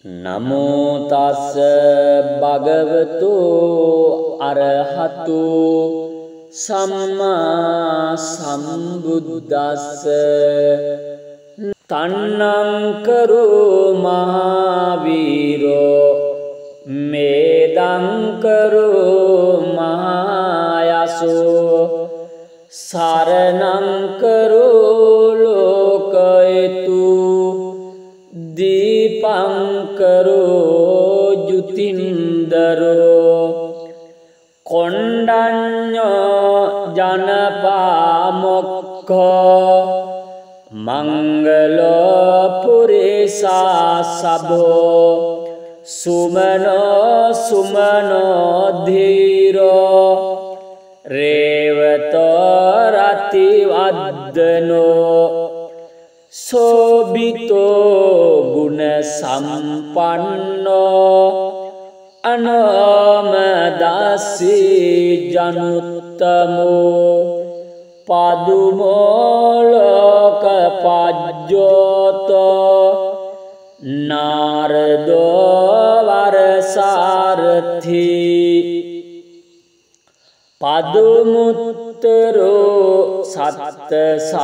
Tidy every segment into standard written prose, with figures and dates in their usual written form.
නමෝ තස් භගවතු අරහතු සම්මා සම්බුද්දස්ස තන්නං කරෝ මහාවීරෝ මේදං කරෝ මහායසෝ සරණං කරෝ ලෝකයතු දීපංකරෝ ජුතින්දරෝ කොණ්ඩඤ්ඤෝ ජනපාමොක්ඛෝ මංගලෝ පුරිසා සබෝ සුමනෝ සුමනෝ ධීරෝ රේවතෝ රතිවද්දනෝ සෝබිතෝ ගුණ සම්පන්නෝ අනෝමදාසී ජනුත්තමෝ පදුමෝලෝක පජ්ජෝතෝ නාරදෝ වරසාරථි පදුමුත්තරෝ සත්තසාරෝ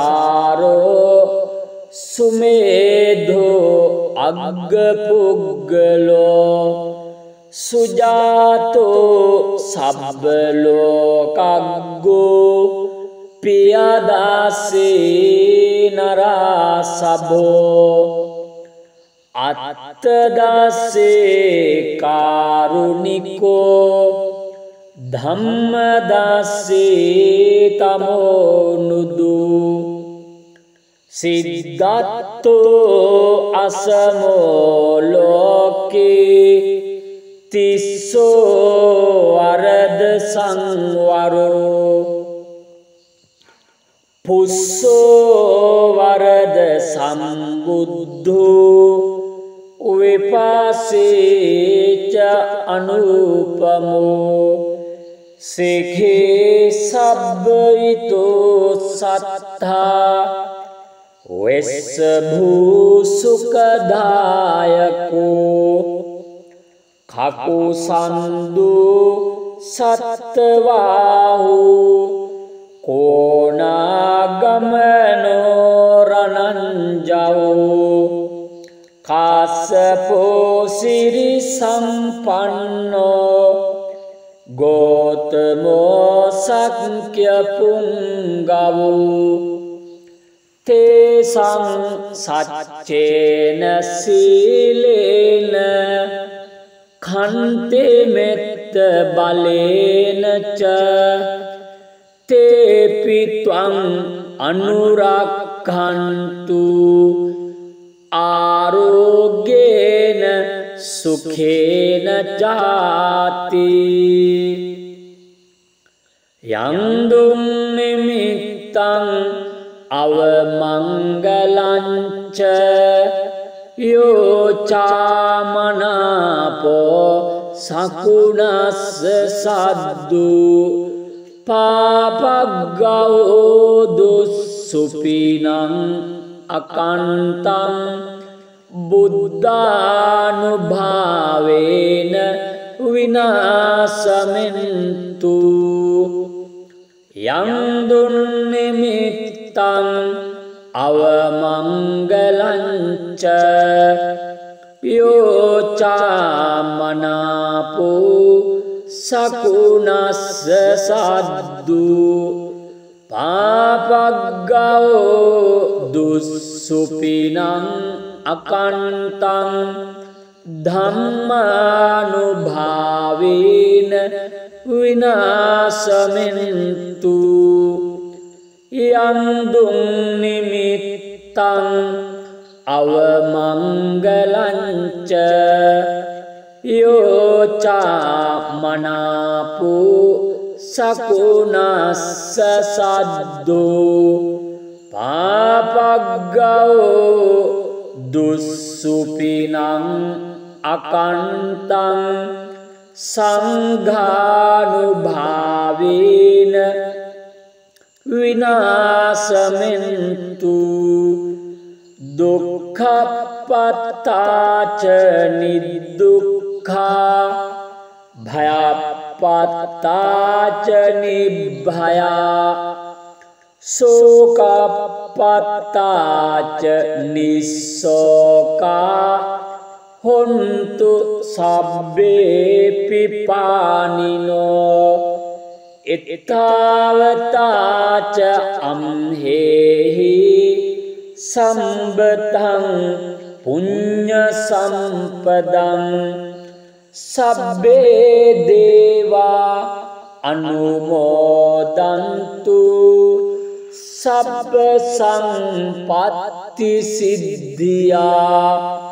සුමේධෝ අග්ගපුග්ගලෝ සුජාතෝ සබ්බලෝකග්ගෝ පියදාසේ නරාසභෝ අත්තදාසේ කාරුණිකෝ ධම්මදාසේ තමෝනුදු සිද්ධාත්තෝ අසමෝ ලෝකේ තිස්සෝ වරද සංවරෝ පුස්සෝ වරද සම්බුද්ධෝ විපාසේච අනුපමෝ සේඛේ සබ්බිතෝ සත්තා වෙස්ස භූසුකදායකෝ කකුසන්දු සත්තවාහු කෝනාගමනෝ රණංජවෝ කාසපෝ සිරි සම්පන්නෝ ගෝතමෝ සක්්‍ය පුංගවෝ තේසං සච්චේන සීලේන khante මෙත්ත බලේන ච තේපි ත්වං අනුරක්ඛන්තු ආරෝග්‍යේන සුඛේන ජාති යං දුම් නිමිත්තං අවමංගලංච යෝචාමනාපෝ සකුණස්ස සද්දු පාපග්ගෝ දුස්සුපිනං අකන්තං බුද්ධානුභාවේන විනාශමෙන්තු යං දුන්නිමිත්තං අවමංගලංච යෝචාමනාපෝ සකුණස්ස සද්දු පාපග්ගෝ දුස්සුපිනං අකන්තං ධම්මානුභාවේන විනාශමෙන්තු යං දුම් නිමිත්තං අවමංගලංච යෝචාමනාපෝ සකුණස්ස සද්දෝ පාපග්ගෝ දුස්සුපිනං අකන්තං සංඝානුභාවේන විනාශමෙන්තු දුක්ඛපත්තාච නිදුක්ඛා භයපත්තාච නිභයා සෝකපත්තාච නිස්සෝකා හොන්තු සබ්බේ පිපානිනෝ එත්තාවතාච අම්හෙහි සම්බතං පුඤ්ඤ සම්පදං සබ්බේ දේවා අනුමෝදන්තු සබ්බ සම්පත්ති සිද්ධියා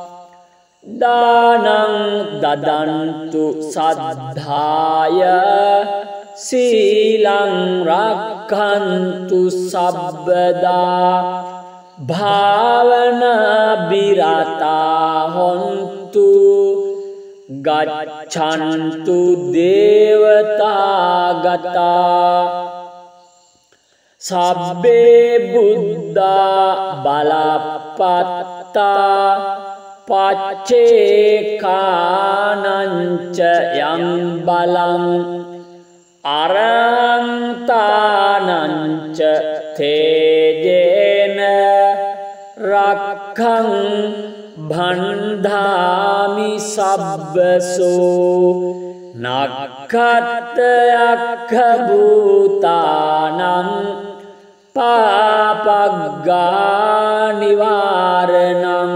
දානං දදන්තු සද්ධාය සීලං රක්ඛන්තු සබ්බදා භාවනා බිරතා හොන්තු ගච්ඡන්තු දේවතාගතා සබ්බේ බුද්ධා බලපත්තා පච්චේකානංච යං බලං අරන්තානංච තේජේන රක්ඛං භණ්ඩාමි සබ්බසෝ නක්ඛත්යක්ඛ භූතානං පාපග්ගා නිවාරණං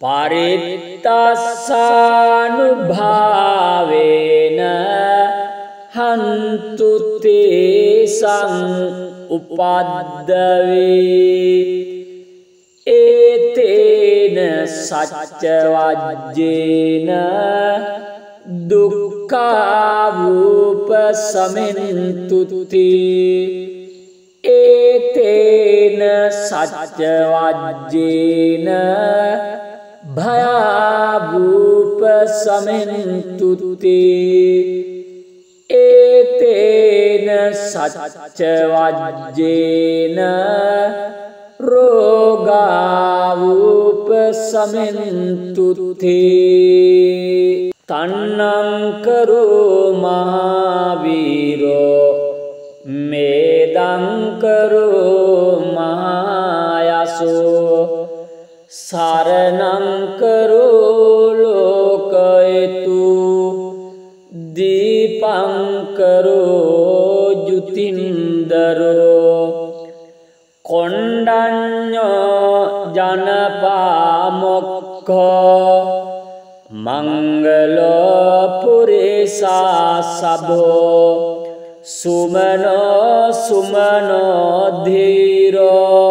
පරිත්තස්සානුභාවේන හන්තු තේසං උපද්දවේ ඒතේන සච්ච වජ්ජේන දුක්ඛාරූප සමෙන්තුති ඒතේන සච්ච වජ්ජේන භයාරූප සමෙන්තුති ඒතේන සච්ච වජ්ජේන රෝගාවූප සමෙන්තුති තන්නං කරෝ මහාවීරෝ මේදං කරෝ මහායසෝ සරණං කරෝ ලෝකයතු දීපං කරෝ ජුතින්දරෝ කොණ්ඩඤ්ඤෝ ජනපාමොක්ඛෝ මංගලෝ පුරිසා සබෝ සුමනෝ සුමනෝ ධීරෝ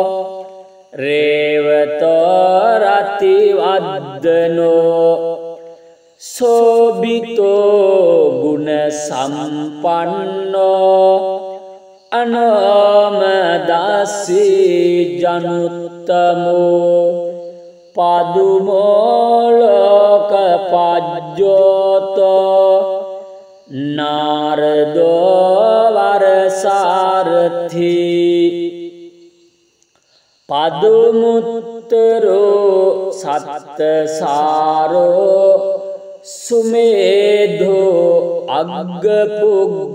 රේවතෝ රති වද්දනෝ සෝබිතෝ ගුණ සම්පන්නෝ අනෝමදාසී ජනුත්තමෝ පදුමෝලෝක පජ්ජෝතෝ නාරදෝ වරසාරථි පදුමුත්තරෝ සත්තසාරෝ සුමේධෝ අග්ගපුග්ගලෝ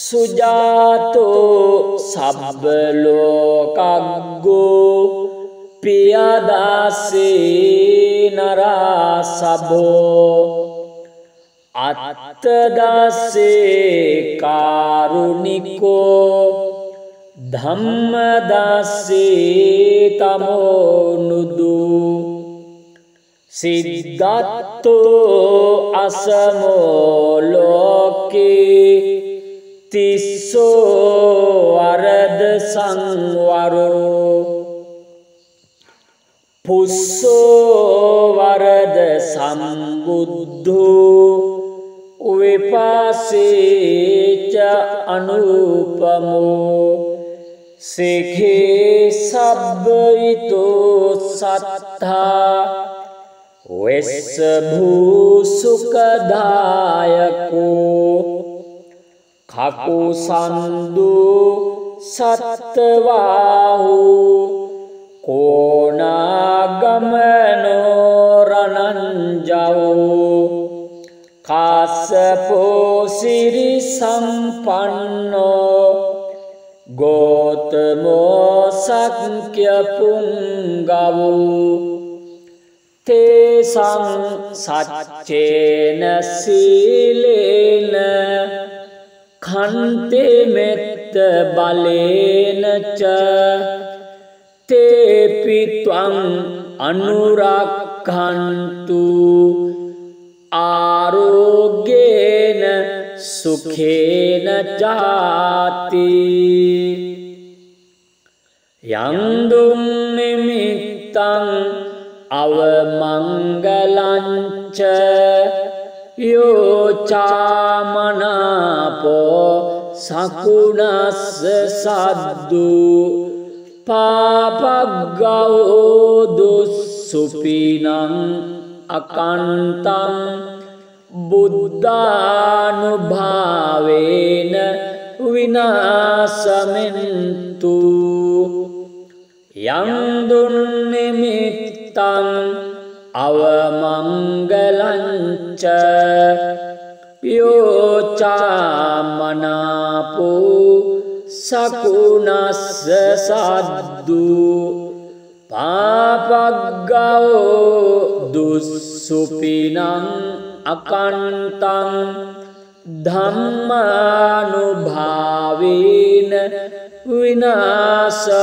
සුජාතෝ සබ්බලෝකග්ගෝ පියදාසේ නරාසභෝ අත්තදාසේ කාරුණිකෝ ධම්මදාසේ තමෝනුදු සිද්ධාත්තෝ අසමෝ ලෝකේ තිස්සෝ වරද සංවරෝ පුස්සෝ වරද සම්බුද්ධෝ විපාසේච අනුපමෝ සේඛේ සබ්බිතෝ සත්තා වෙස්ස භූ සුඛදායකෝ කකුසන්දු සත්තවාහු කෝනාගමනෝ රණංජවෝ කාසපෝ සිරි සම්පන්නෝ ගෝතමෝ සක්්‍ය පුංගවෝ තේසං සච්චේන සීලේන khante මෙත්ත බලේන ච තේපි ත්වං අනුරක්ඛන්තු ආරෝග්‍යේන සුඛේන ජාති යං දුම් නිමිත්තං අවමංගලං ච යෝචාමනාපෝ සකුණස්ස සද්දු පාපග්ගවෝ දුස්සුපිනං අකන්තං බුද්ධානුභාවේන විනාශමෙන්තු යං දුන්නිමිත්තං අවමංගලං ච යෝචාමනාපෝ සකුණස්ස සද්දු පාපග්ගවෝ දුස්සුපිනං අකන්තං ධම්මානුභාවේන විනාශමෙන්තු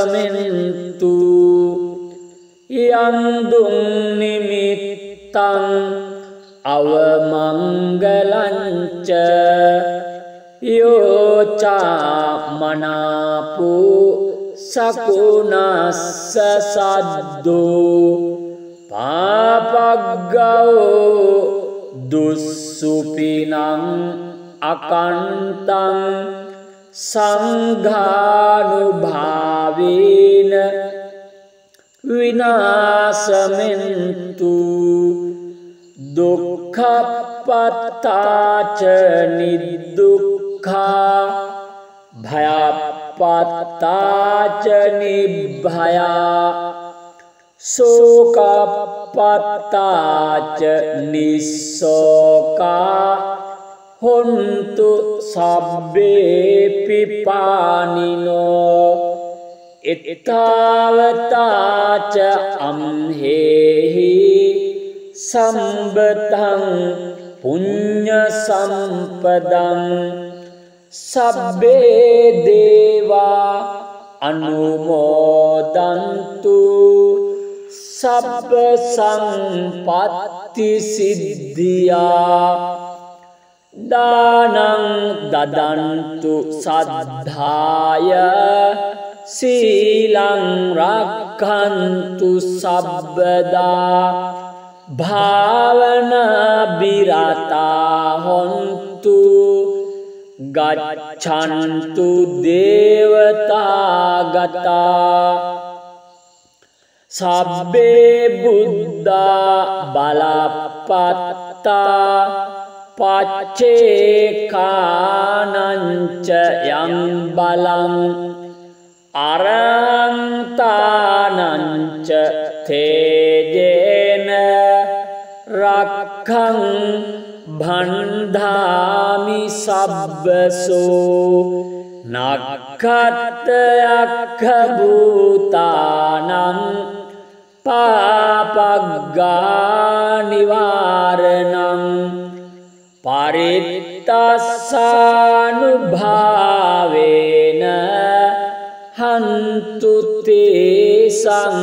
යං දුම් නිමිත්තං අවමංගලං ච යෝචාමනාපෝ සකුණස්ස සද්දෝ පාපග්ගවෝ දුස්සුපිනං අකන්තං සංඝානුභාවේන විනාශමෙන්තු දුක්ඛපත්තාච නිදුක්ඛා භයපත්තාච නිභයා සෝකපත්තාච නිස්සෝකා හොන්තු සබ්බේ පිපානිනෝ එත්තාවතාච අම්හෙහි සම්බතං පුඤ්ඤ සම්පදං සබ්බේ දේවා අනුමෝදන්තු සබ්බ සම්පත්ති සිද්ධියා දානං දදන්තු සද්ධාය සීලං රක්ඛන්තු සබ්බදා භාවනා බිරතා හොන්තු ගච්ඡන්තු දේවතාගතා සබ්බේ බුද්ධා බලපත්තා පච්චේකානංච යං බලං අරන්තානංච තේජේන රක්ඛං භණ්ඩාමි සබ්බසෝ නක්ඛත්යක්ඛ භූතානං පාපග්ගා නිවාරණං පරිත්තස්සානුභාවේන හන්තු තේසං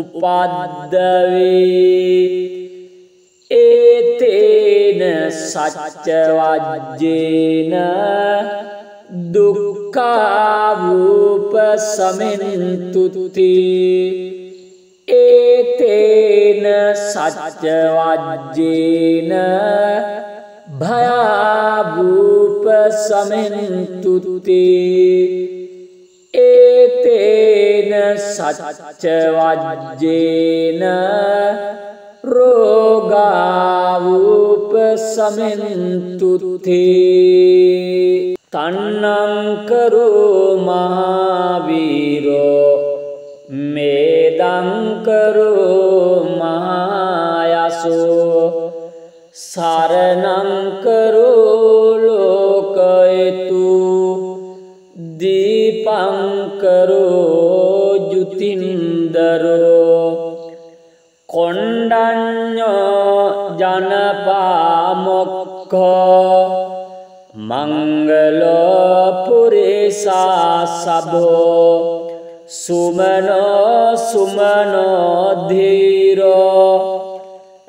උපද්දවේ ඒතේන සච්ච වජ්ජේන දුක්ඛාරූප සමෙන්තුති ඒතේන සච්ච වජ්ජේන භයාරූප සමෙන්තුති ඒතේන සච්ච වජ්ජේන රෝගාවූප සමෙන්තුති තන්නං කරෝ මහාවීරෝ මේද වේදංකරෝ මහායසෝ සරණංකරෝ ලෝකයතු දීපංකරෝ ජුතින්දරෝ කොණ්ඩඤ්ඤෝ ජනපාමොක්ඛෝ මංගලෝ පුරිසා සබෝ සුමනෝ සුමනෝ ධීරෝ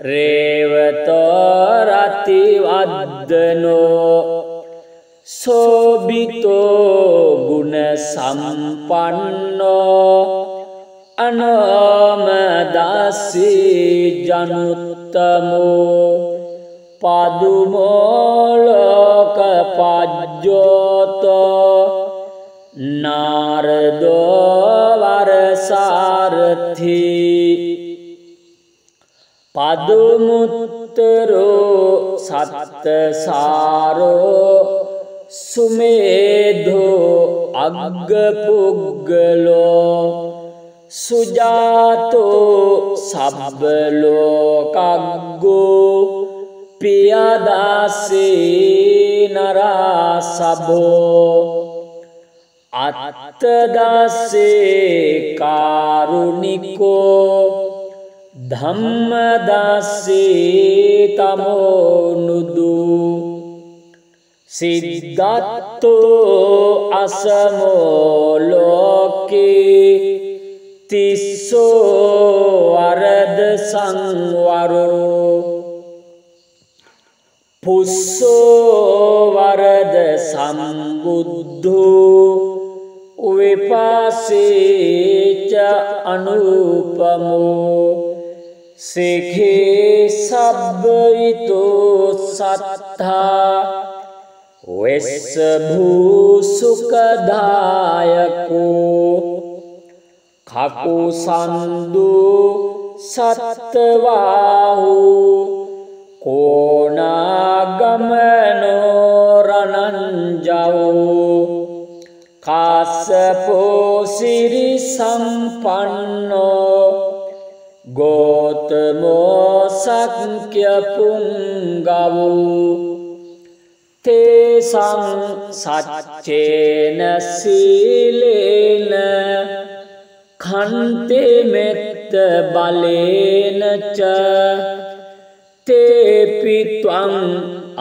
රේවතෝ රතිවද්දනෝ සෝබිතෝ ගුණ සම්පන්නෝ අනෝමදස්සී ජනුත්තමෝ පදුමෝලෝක පජ්ජෝතෝ නාරදෝ වරසාරථි පදුමුත්තරෝ සත්තසාරෝ සුමේධෝ අග්ගපුග්ගලෝ සුජාතෝ සබ්බලෝකග්ගෝ පියදාසේ නරසභෝ අත්තදාසේ කාරුණිකෝ ධම්මදාසේ තමෝනුදු සිද්ධාත්තෝ අසමෝ ලෝකේ තිස්සෝ වරද සංවරෝ පුස්සෝ වරද සම්බුද්ධෝ විපාසේච අනුපමෝ සේඛේ සබ්බිතෝ සත්තා වෙස්ස භූ සුඛදායකෝ කකුසන්දු සත්තවාහු කෝනාගමනෝ රණංජවෝ කාසපෝ සිරි සම්පන්නෝ ගෝතමෝ සක්්‍ය පුංගවෝ තේසං සච්චේන සීලේන khante මෙත්ත බලේන ච තේපි ත්වං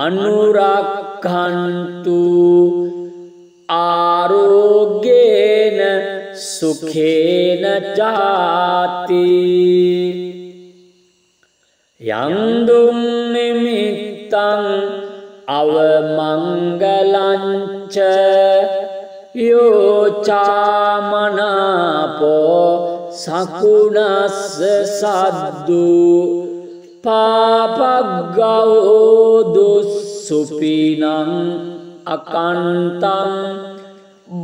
අනුරක්ඛන්තු ආරෝග්‍යේන සුඛේන ජාති යං දුම් නිමිත්තං අවමංගලං ච යෝචාමනාපෝ සකුණස්ස සද්දු පාපග්ගවෝ දුස්සුපිනං අකන්තං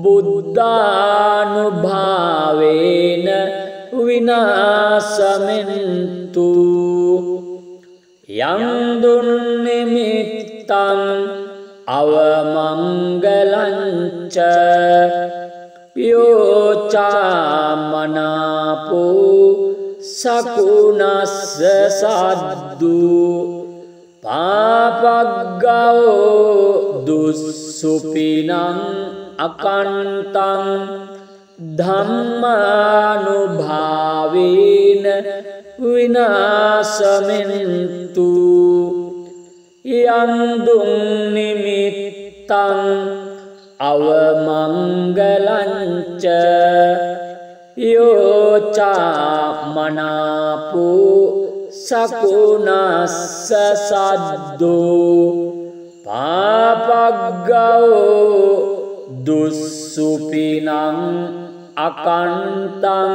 බුද්ධානුභාවේන විනාශමෙන්තු යං දුන්නිමිත්තං අවමංගලං ච යෝචාමනාපෝ සකුණස්ස සද්දු පාපග්ගවෝ දුස්සුපිනං අකන්තං ධම්මානුභාවේන විනාශමෙන්තු යං දුම් නිමිත්තං අවමංගලං ච යෝචාමනාපෝ සකුණස්ස සද්දු පාපග්ගවෝ දුස්සුපිනං අකන්තං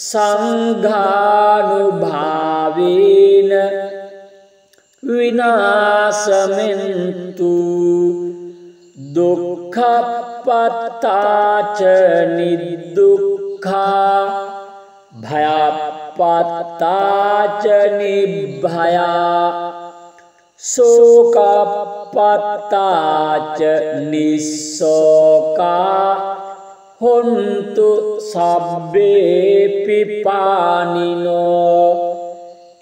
සංඝානුභාවේන විනාශමෙන්තු දුක්ඛපත්තාච නිදුක්ඛා භයපත්තාච නිභයා शोकपत्ताच निःशोका හොන්තු සබ්බේපි පානිනෝ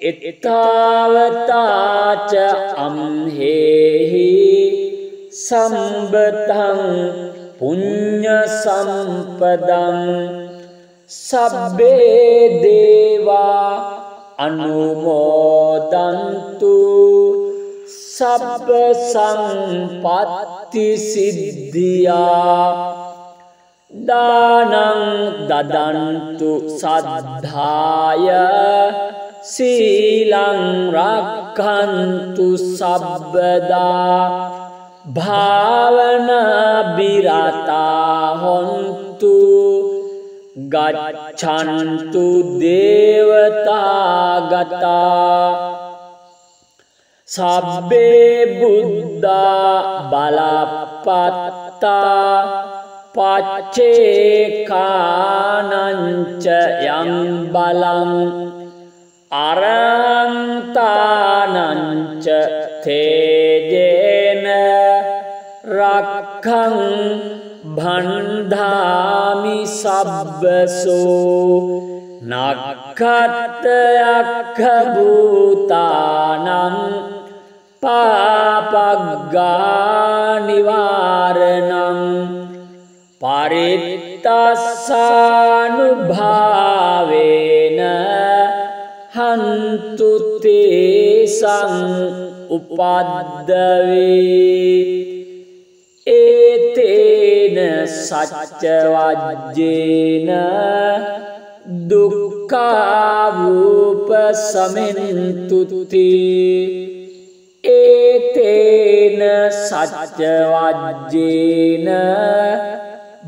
එත්තාවතාච අම්හෙහි සම්බතං පුඤ්ඤ සම්පදං සබ්බේ දේවා අනුමෝදන්තු සබ්බ සම්පත්ති සිද්ධියා දානං දදන්තු සද්ධාය සීලං රක්ඛන්තු සබ්බදා භාවනා බිරතා හොන්තු ගච්ඡන්තු දේවතාගතා සබ්බේ බුද්ධා බලපත්තා පච්චේකානංච යං බලං අරහන්තානංච තේජේන රක්ඛං භණ්ඩාමි සබ්බසෝ නක්ඛත්යක්ඛ භූතානං පාපග්ගා නිවාරණං පරිත්තස්සානුභාවේන හන්තු තේසං උපද්දවේ ඒතේන සච්ච වජ්ජේන දුක්ඛාවූප සමෙන්තුති ඒතේන සච්ච වජ්ජේන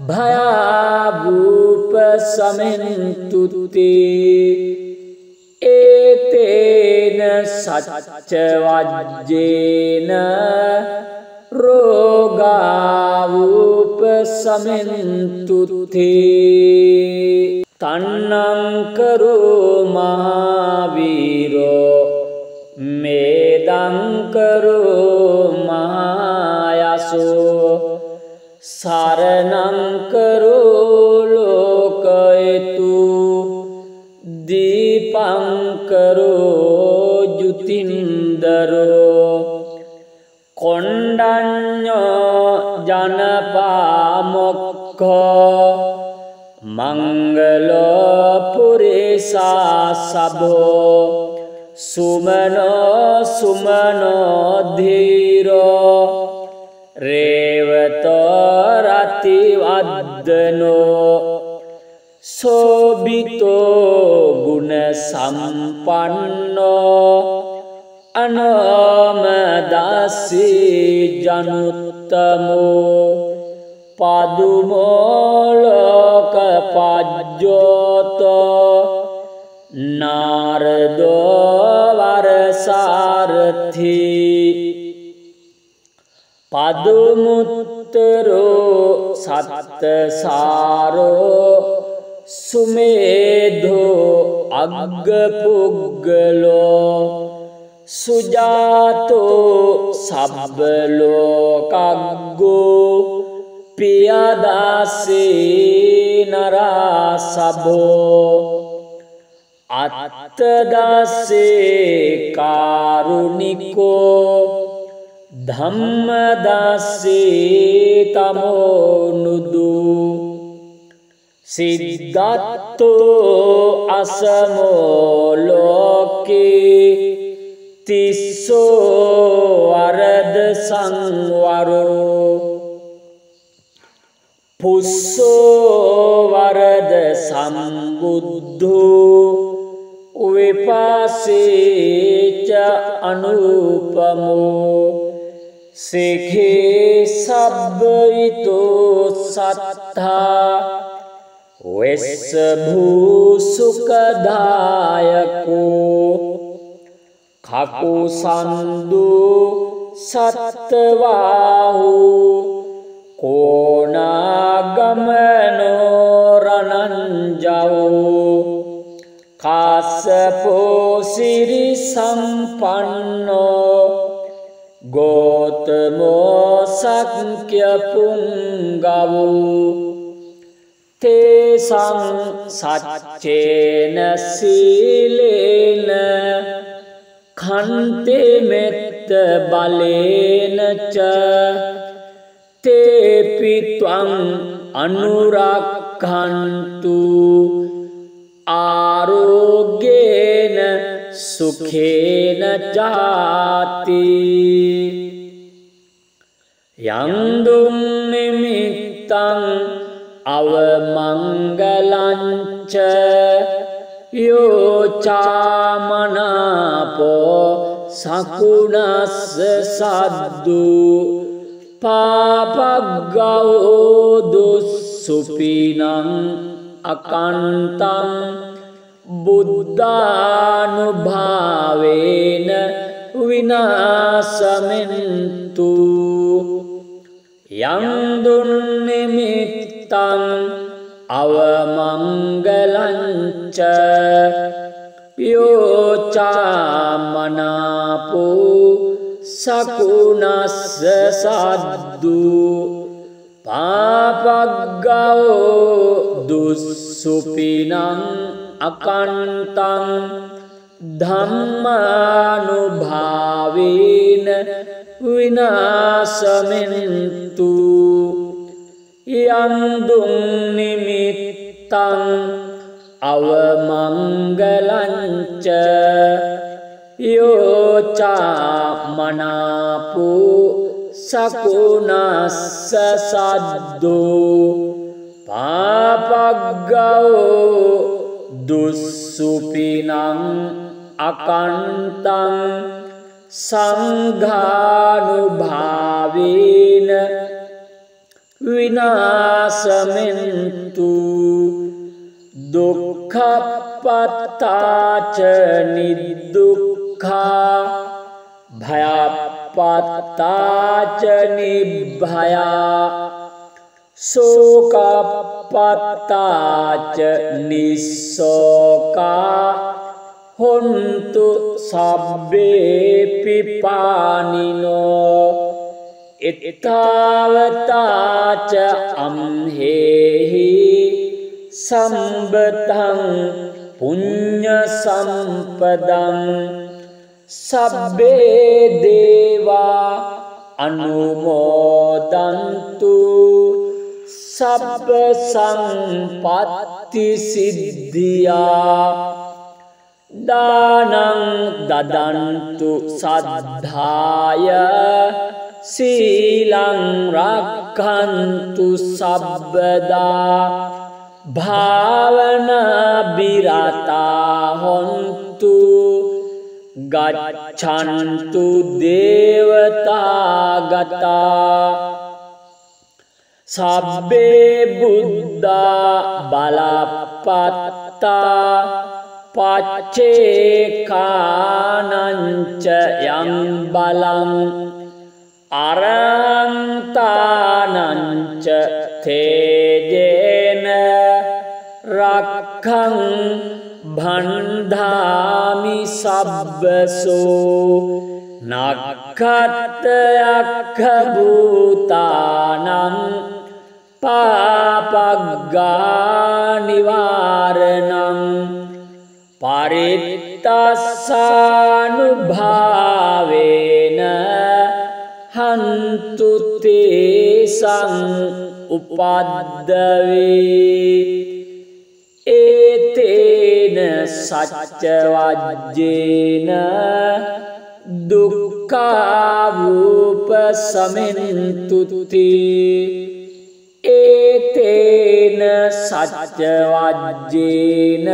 භයාවූප සමෙන්තුති ඒතේන සච්ච වජ්ජේන රෝගාවූප සමෙන්තුති තන්නං කරෝ මහාවීරෝ මේදං කරෝ මහායසෝ සරණං කරෝ ලෝකයතු දීපං කරෝ ජුතින්දරෝ කොණ්ඩඤ්ඤෝ ජනපාමොක්ඛෝ මංගලෝ පුරිසා සබෝ සුමනෝ සුමනෝ ධීරෝ රේවතෝ රතිවද්දනෝ සෝබිතෝ ගුණ සම්පන්නෝ අනෝමදාසී ජනුත්තමෝ පදුමෝ ලෝක පජ්ජෝතෝ නාරදෝ වරසාරථි පදුමුත්තරෝ සත්තසාරෝ සුමේධෝ අග්ගපුග්ගලෝ සුජාතෝ සබ්බලෝකග්ගෝ පියදාසේ නරාසභෝ අත්තදාසේ කාරුණිකෝ ධම්මදාසේ තමෝනුදු සිද්ධාත්තෝ අසමෝ ලෝකේ තිස්සෝ වරද සංවරෝ පුස්සෝ වරද සම්බුද්ධෝ විපාසේච අනුපමෝ සිඛේ සබ්බිතෝ සත්තා වෙස්ස භූ සුඛදායකෝ කකුසන්දු සත්තවාහු කෝනාගමනෝ රණංජවෝ කාසපෝ සිරි සම්පන්නෝ ගෝතමෝ සක්්‍ය පුංගවෝ තේසං සච්චේන සීලේන කන්තේ මෙත්ත බලේන ච තේපි ත්වං අනුරක්ඛන්තු ආරෝග්‍යේන සුඛේන ජාති යං දුම් නිමිත්තං අවමංගලං ච යෝ චාමනාපෝ සකුණස්ස සද්දු පාපග්ගෝ දුස්සුපිනං අකන්තං බුද්ධානුභාවේන විනාශමෙන්තු යං දුන්නිමිත්තං අවමංගලං ච යෝ චාමනාපෝ සකුණස්ස සද්දු පාපග්ගෝ දුස්සුපිනං අකන්තං ධම්මානුභාවේන විනාශමෙන්තු යං දුම් නිමිත්තං අවමංගලං ච යෝ චාමනාපෝ සකුණස්ස සද්දෝ පාපග්ගෝ දුස්සුපිනං අකන්තං සංඝානුභාවේන විනාශමෙන්තු දුක්ඛපත්තාච නිදුක්ඛා භයපත්තාච නිභයා සෝකපත්තාච නිස්සෝකා හොන්තු සබ්බේ පිපානිනෝ එත්තාවතාච අම්හෙහි සම්බතං පුඤ්ඤ සම්පදං සබ්බේ දේවා අනුමෝදන්තු සබ්බ සංපත්ති සිද්ධියා දානං දදන්තු සද්ධාය සීලං රක්ඛන්තු සබ්බදා භාවනා බිරතා හොන්තු ගච්ඡන්තු දේවතාගතා සබ්බේ බුද්ධා බලපත්තා පච්චේකානංච යං බලං අරන්තානංච තේජේන රක්ඛං භණ්ඩාමි සබ්බසෝ නක්ඛත්යක්ඛ භූතානං පාපග්ගා නිවාරණං පරිත්තස්සානුභාවේන හන්තු තේසං උපද්දවේ ඒතේන සච්ච වජ්ජේන දුක්ඛාවූප සමෙන්තුති ඒතේන සච්ච වජ්ජේන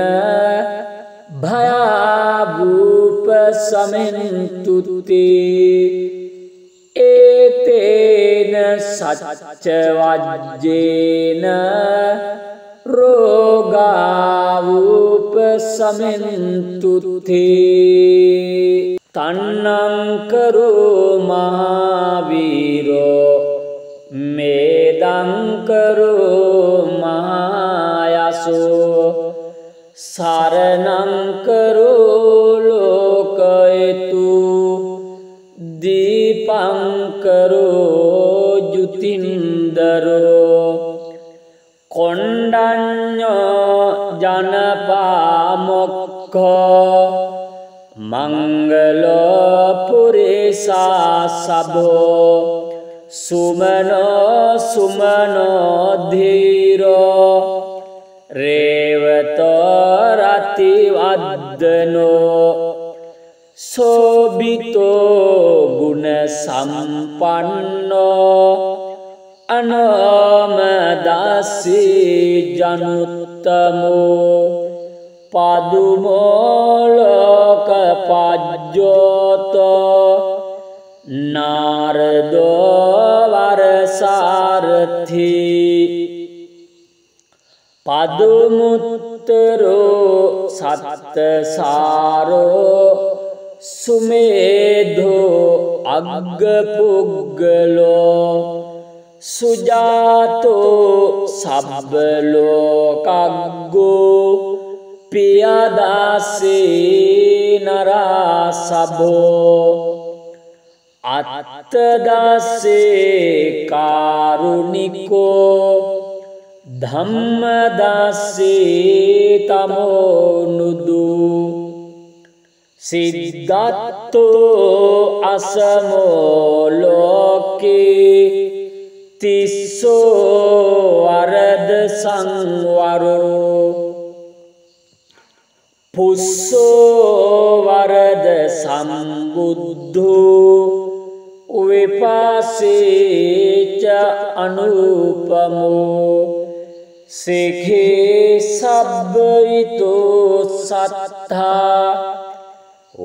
භයාවූප සමෙන්තුති ඒතේන සච්ච වජ්ජේන රෝගාවූප සමෙන්තුති තන්නංකරෝ මහාවීරෝ මේදංකරෝ මහායසෝ සරණංකරෝ ලෝකයතු දීපංකරෝ ජුතින්දරෝ කොණ්ඩඤ්ඤෝ ජනපාමොක්ඛ මංගලෝ පුරිසා සබෝ සුමනෝ සුමනෝ ධීරෝ රේවතෝ රති වද්දනෝ සෝබිතෝ ගුණ සම්පන්නෝ අනෝමදාසී ජනුත්තමෝ පදුමෝ ලෝක පජ්ජෝතෝ නාරදෝ වරසාරථි පදුමුත්තරෝ සත්තසාරෝ සුමේධෝ අග්ගපුග්ගලෝ සුජාතෝ සබ්බලෝකග්ගෝ පියදාසේ නරාසභෝ අත්තදාසේ කාරුණිකෝ ධම්මදාසේ තමෝනුදු සිද්ධාත්තෝ අසමෝ ලෝකේ තිස්සෝ වරද සංවරෝ පුස්සෝ වරද සම්බුද්ධෝ විපාසේච අනුපමෝ සේඛේ සබ්බිතෝ සත්තා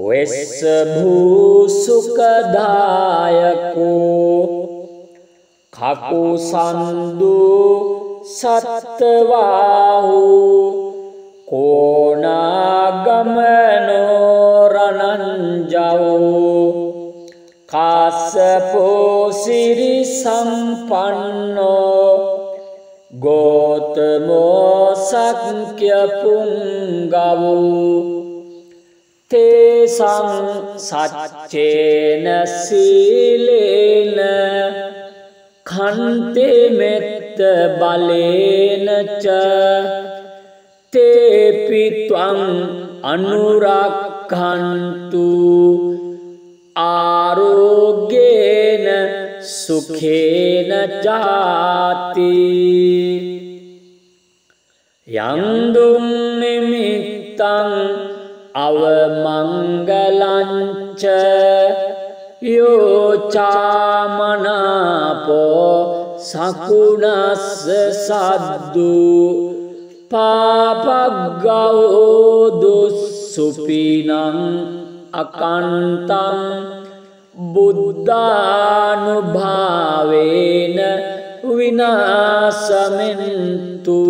වෙස්ස භූ සුඛදායකෝ කකුසන්දු සත්තවාහු කෝනාගමනෝ රණංජවෝ කාසපෝ සිරි සම්පන්නෝ ගෝතමෝ සක්්‍ය පුංගවෝ තේසං සච්චේන සීලේන khante met balena cha tepi twang anurakhantu arogyena sukhena jati yandum nimittang avamangalancha yo chamanapo sakunas saddu papagao dussupinam akantam buddhanubhavena vinasamentu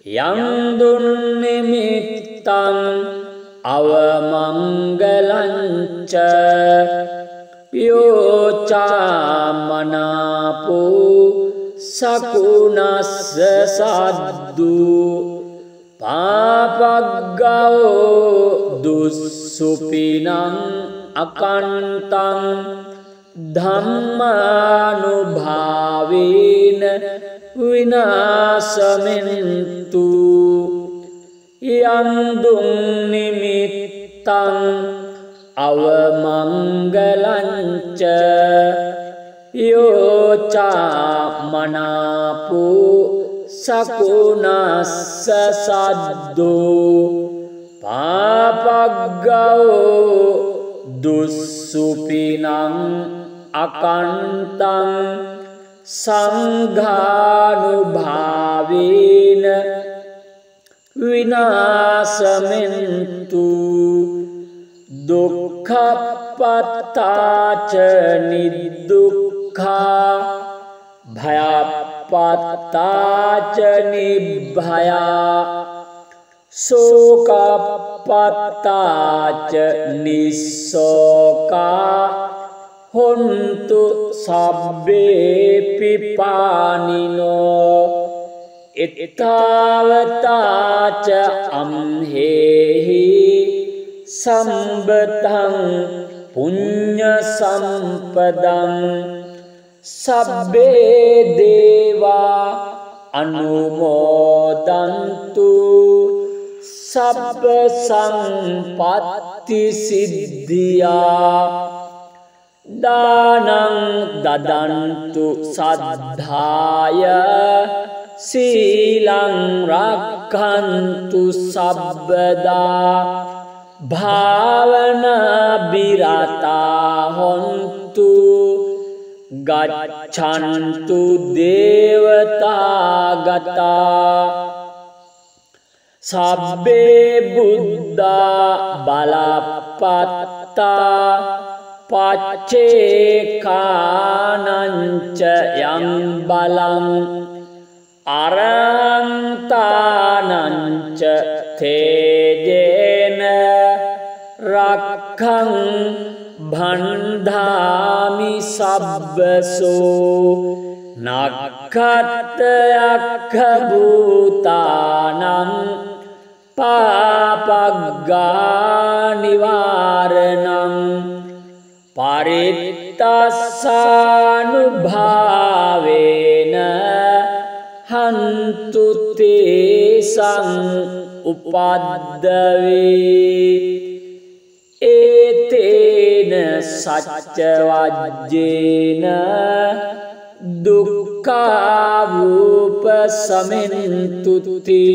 yandun nimittang avamangalancha yo chamanapo sakunas saddu papagao dussupinam akantam dhammanubhavena vinasamentu yandung nimittang avamangalancha yo chamanapo sakunas saddu papagao dussupinam akantam sanghanubhavena vinasamentu dukkhapattaca nidukkha bhayapattaca nibbhaya sokapattaca nissoka hontu sabbe pipanino ettavataca amhehi sambataං puñña sampadaං sabbe deva අනුමෝදන්තු සබ්බ සම්පත්ති සිද්ධියා දානං දදන්තු සද්ධාය සීලං රක්ඛන්තු සබ්බදා භාවනා බිරතා හොන්තු ගච්ඡන්තු දේවතා ගතා සබ්බේ බුද්ධා බලප්පත්තා පච්චේකානංච යං බලං අරහන්තානංච තේජේන රක්ඛං භණ්ඩාමි සබ්බසෝ නක්ඛත්යක්ඛ භූතානං පාපග්ගා නිවාරණං පරිත්තස්සානුභාවේන හන්තු තේසං උපද්දවේ ඒතේන සච්ච වජ්ජේන දුක්ඛාවූප සමෙන්තුති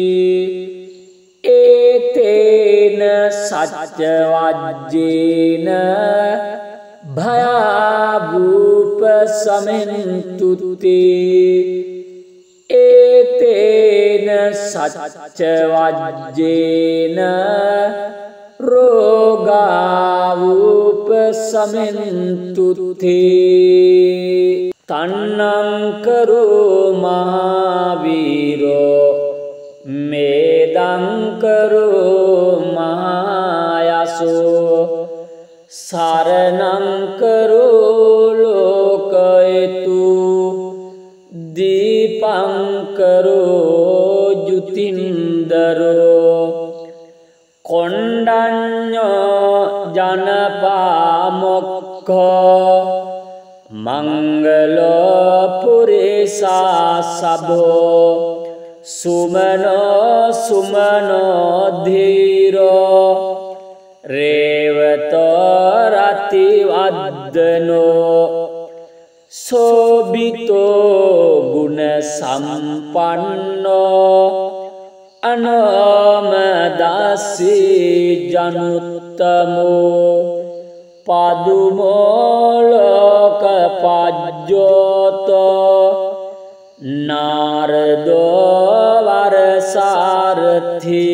ඒතේන සච්ච වජ්ජේන භයාවූප සමෙන්තුති ඒතේන සච්ච වජ්ජේන රෝගාවූප සමෙන්තුති තන්නං කරෝ මහාවීරෝ මේදං කරෝ මහායසෝ සරණං කරෝ ලෝකයතු දීපං කරෝ ජුතින්දරෝ කොණ්ඩඤ්ඤෝ ජනපාමොක්ඛෝ මංගලෝ පුරිසා සබෝ සුමනෝ සුමනෝ ධීරෝ රේවතෝ රතිවද්දනෝ සෝබිතෝ ගුණ සම්පන්නෝ අනෝමදස්සී ජනුත්තමෝ පදුමෝලෝක පජ්ජෝතෝ නාරදෝ වරසාරථි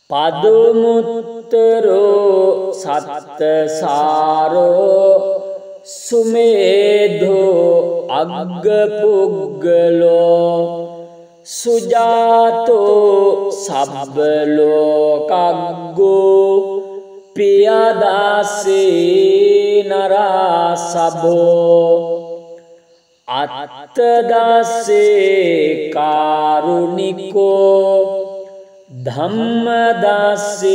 පදුමුත්තරෝ සත්තසාරෝ සුමේධෝ අග්ගපුග්ගලෝ සුජාතෝ සබ්බලෝකග්ගෝ පියදාසේ නරාසභෝ අත්තදාසේ කාරුණිකෝ ධම්මදාසේ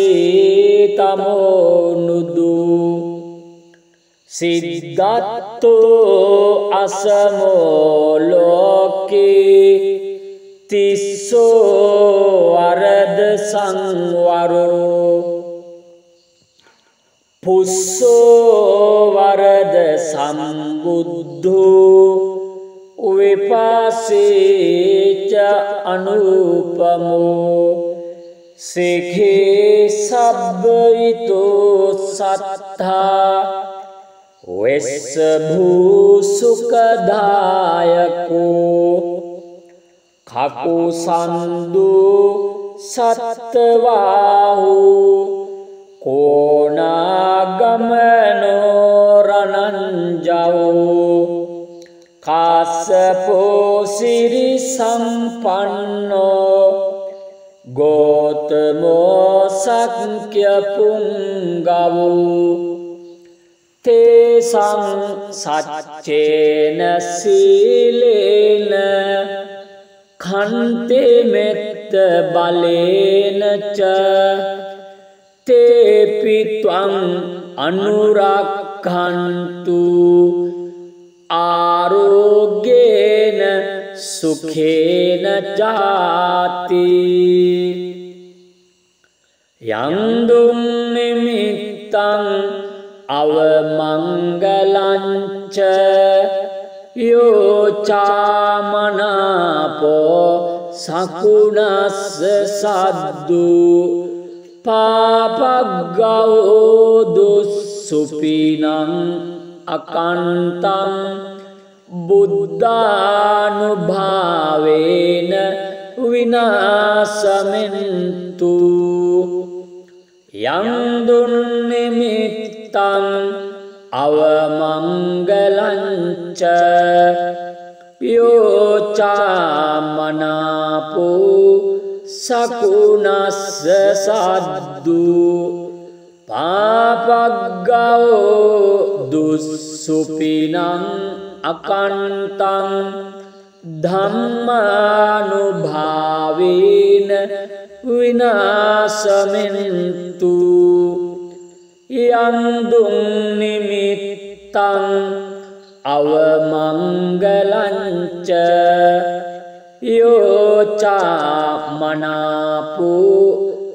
තමෝනුදු සිද්ධාත්තෝ අසමෝ ලෝකේ තිස්සෝ වරද සංවරෝ පුස්සෝ වරද සම්බුද්ධෝ විපාසේච අනුපමෝ සේඛේ සබ්බිතෝ සත්තා වෙස්ස භූසුකදායකෝ කකුසන්දු සත්තවාහු කෝනාගමනෝ රණංජවෝ කාසපෝ සිරි සම්පන්නෝ ගෝතමෝ සක්්‍ය පුංගවෝ තේසං සච්චේන සීලේන khante මෙත්ත බලේන ච තේපි ත්වං අනුරක්ඛන්තු ආරෝග්‍යේන සුඛේන ජාති යන්දුම් නිමිත්තං අවමංගලංච යෝචාමනාපෝ සකුණස්ස සද්දු පාපග්ගෝ දුස්සුපිනං අකන්තං බුද්ධානුභාවේන විනාශමෙන්තු යන්දුන් නිමිත්තං අවමංගලංච යෝචාමනාපෝ සකුණස්ස සද්දු පාපග්ගෝ දුස්සුපිනං අකන්තං ධම්මානුභාවේන විනාශමෙන්තු යන්දුම් නිමිත්තං අවමංගලංච යෝචාමනාපෝ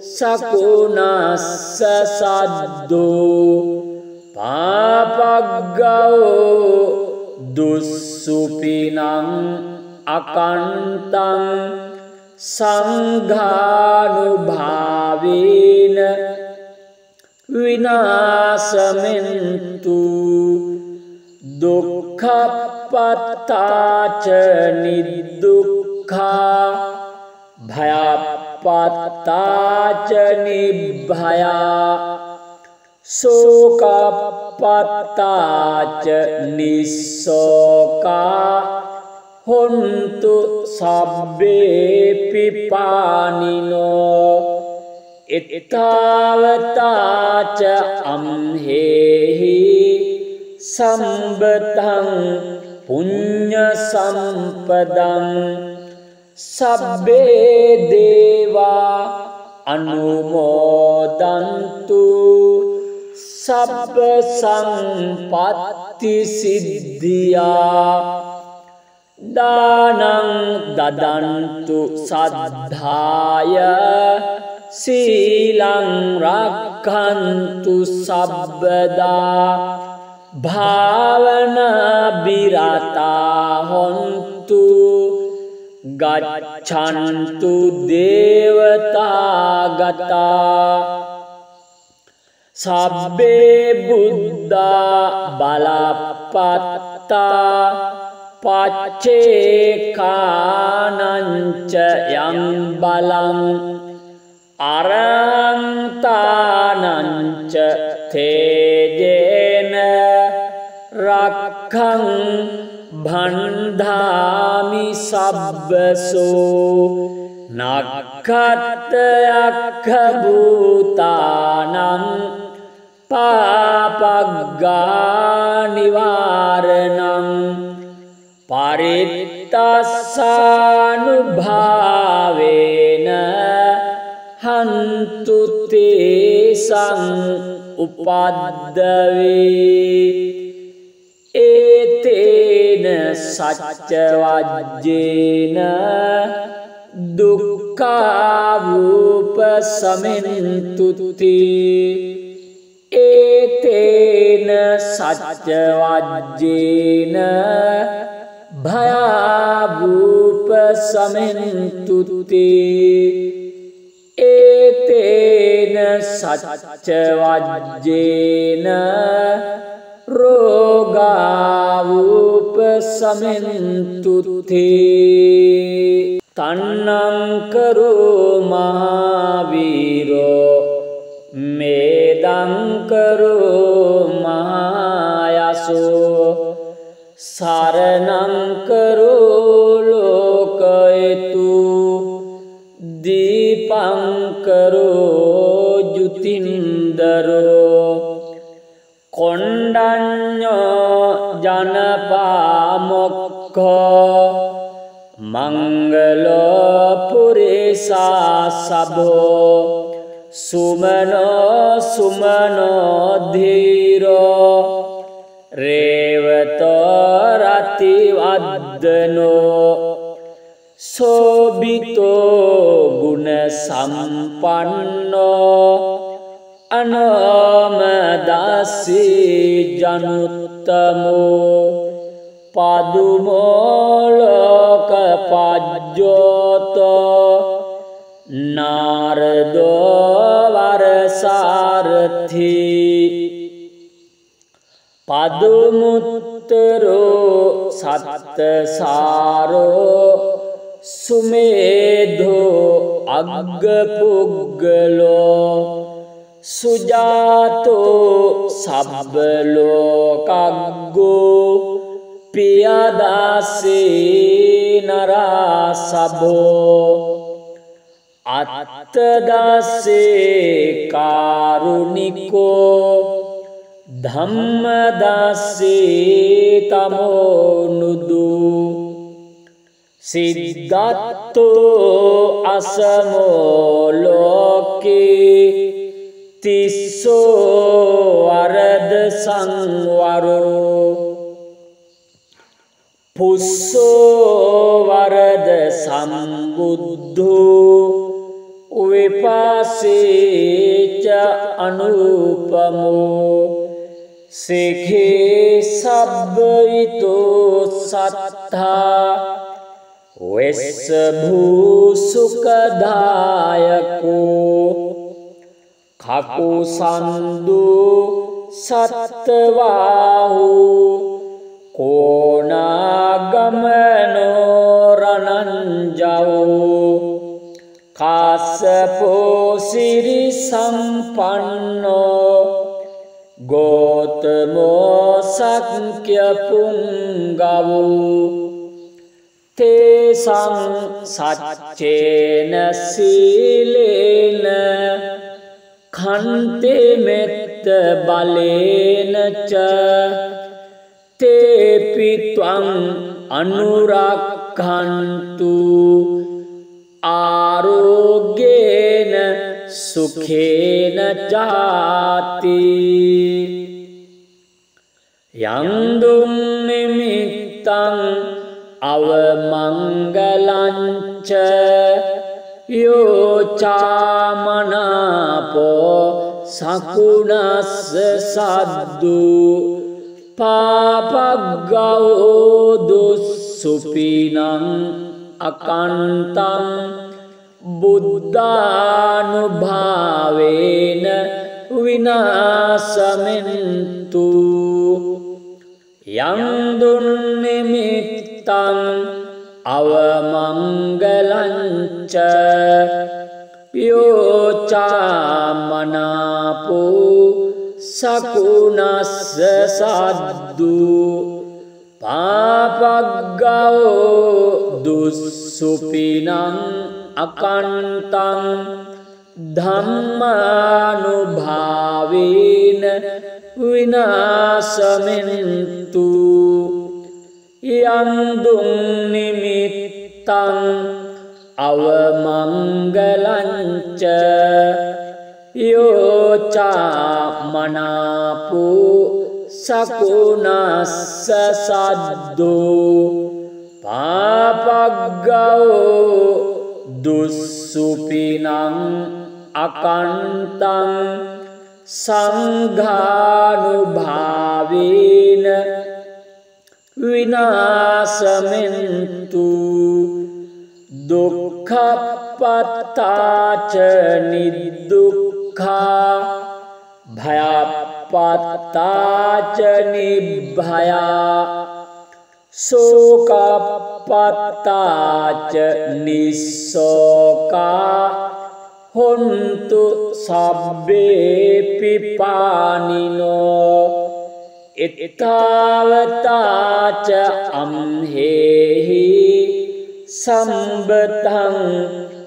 සකුණස්ස සද්දෝ පාපග්ගෝ දුස්සුපිනං අකන්තං සංඝානුභාවේන විනාශමෙන්තු දුක්ඛපත්තාච නිදුක්ඛා භයපත්තාච නිභයා සෝකපත්තාච නිස්සෝකා හොන්තු සබ්බේ පිපානිනෝ එත්තාවතාච අම්හෙහි සම්බතං පුඤ්ඤ සම්පදං සබ්බේ දේවා අනුමෝදන්තු සබ්බ සම්පත්ති සිද්ධියා දානං දදන්තු සද්ධාය සීලං රක්ඛන්තු සබ්බදා භාවනා බිරතා හොන්තු ගච්ඡන්තු දේවතාගතා සබ්බේ බුද්ධා බලපත්තා පච්චේකානංච යං බලං අරන්තානංච තේජේන රක්ඛං භණ්ඩාමි සබ්බසෝ නක්ඛත්යක්ඛ භූතානං පාපග්ගා නිවාරණං පරිත්තස්සානුභාවේන හන්තු තේසං උපද්දවේ ඒතේන සච්ච වජ්ජේන දුක්ඛාරූප සමෙන්තුති ඒතේන සච්ච වජ්ජේන භයාරූප සමෙන්තුති ඒතේන සච්ච වජ්ජේන රෝගාවූප සමෙන්තුති තන්නං කරෝ මහාවීරෝ මේදං කරෝ මහායසෝ සරණං කරෝ ලෝකයතු දීපං කරෝ ජුතින්දරෝ කොණ්ඩඤ්ඤෝ ජනපාමොක්ඛෝ මංගලෝ පුරිසා සබෝ සුමනෝ සුමනෝ ධීරෝ රේවතෝ රතිවද්දනෝ සෝබිතෝ ගුණ සම්පන්නෝ අනමදස්සී ජනුත්තමෝ පදුමෝලෝක පජ්ජෝතෝ නාරදෝ වරසාරථි පදුමුත්තරෝ සත්තසාරෝ සුමේධෝ අග්ගපුග්ගලෝ සුජාතෝ සබ්බලෝකග්ගෝ පියදාසේ නරාසභෝ අත්තදාසේ කාරුණිකෝ ධම්මදාසේ තමෝනුදු සිද්ධත්තෝ අසමෝ ලෝකේ තිස්සෝ අරද සංවරෝ පුස්සෝ වරද සම්බුද්ධෝ විපාසේච අනුපමෝ සේඛේ සබ්බිතෝ සත්තා වෙස්ස භූසුකදායකෝ කකුසන්දු සත්තවාහු කෝනාගමනෝ රණංජවෝ කාසපෝ සිරි සම්පන්නෝ ගෝතමෝ සක්්‍ය පුංගවෝ තේසං සච්චේන සීලේන khante මෙත්ත බලේන ච තේපි ත්වං අනුරක්ඛන්තු ආරෝග්‍යේන සුඛේන ජාති යං දුම් නිමිත්තං අවමංගලං ච යෝචාමනාපෝ සකුණස්ස සද්දු පාපග්ගෝ දුස්සුපිනං අකන්තං බුද්ධානුභාවේන විනාශමෙන්තු යං දුන්නිමිත්තං අවමංගලං ච යෝචාමනාපෝ සකුණස්ස සද්දු පාපග්ගෝ දුස්සුපිනං අකන්තං ධම්මානුභාවේන විනාශමෙන්තු යං දුම් නිමිත්තං අවමංගලං ච යෝචාමනාපෝ සකුණස්ස සද්දෝ පාපග්ගෝ දුස්සුපිනං අකන්තං සංඝානුභාවේන විනාශමෙන්තු දුක්ඛපත්තාච නිදුක්ඛා භයපත්තාච නිභයා සෝකපත්තාච නිස්සෝකා හොන්තු සබ්බේ පිපානිනෝ එත්තාවතාච අම්හෙහි සම්බතං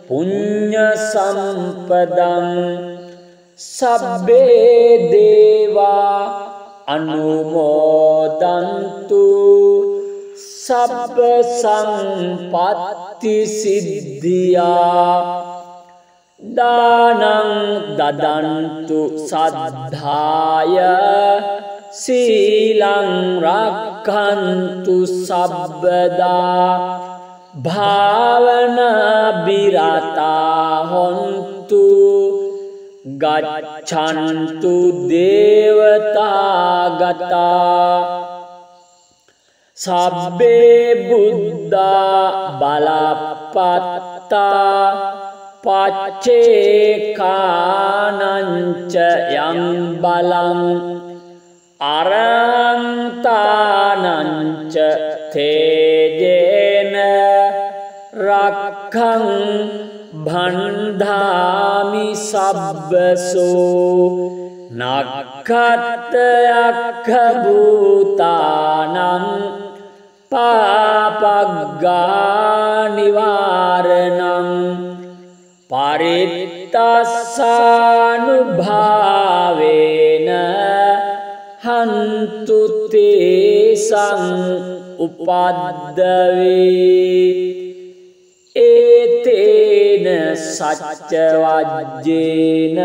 පුඤ්ඤ සම්පදං සබ්බේ දේවා අනුමෝදන්තු සබ්බ සම්පත්ති සිද්ධියා දානං දදන්තු සද්ධාය සීලං රක්ඛන්තු සබ්බදා භාවනා බිරතා හොන්තු ගච්ඡන්තු දේවතා ගතා සබ්බේ බුද්ධා බලපත්තා පච්චේකානංච යං බලං අරහන්තානංච තේජේන රක්ඛං භණ්ඩාමි සබ්බසෝ නක්ඛත්යක්ඛ භූතානං පාපග්ගා නිවාරණං පරිත්තස්සානුභාවේන හන්තු තේසං උපද්දවේ ඒතේන සච්ච වජ්ජේන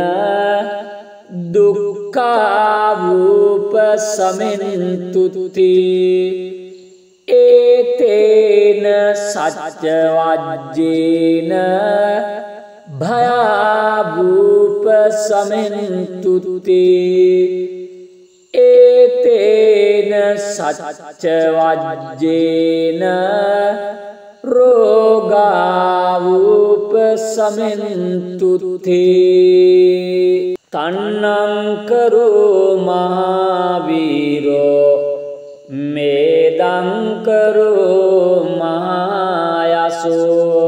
දුක්ඛාවූප සමෙන්තුති ඒතේන සච්ච වජ්ජේන භයාවූප සමෙන්තුති ඒතේන සච්ච වජ්ජේන රෝගාවූප සමෙන්තුති තන්නං කරෝ මහාවීරෝ මේදං කරෝ මහායසෝ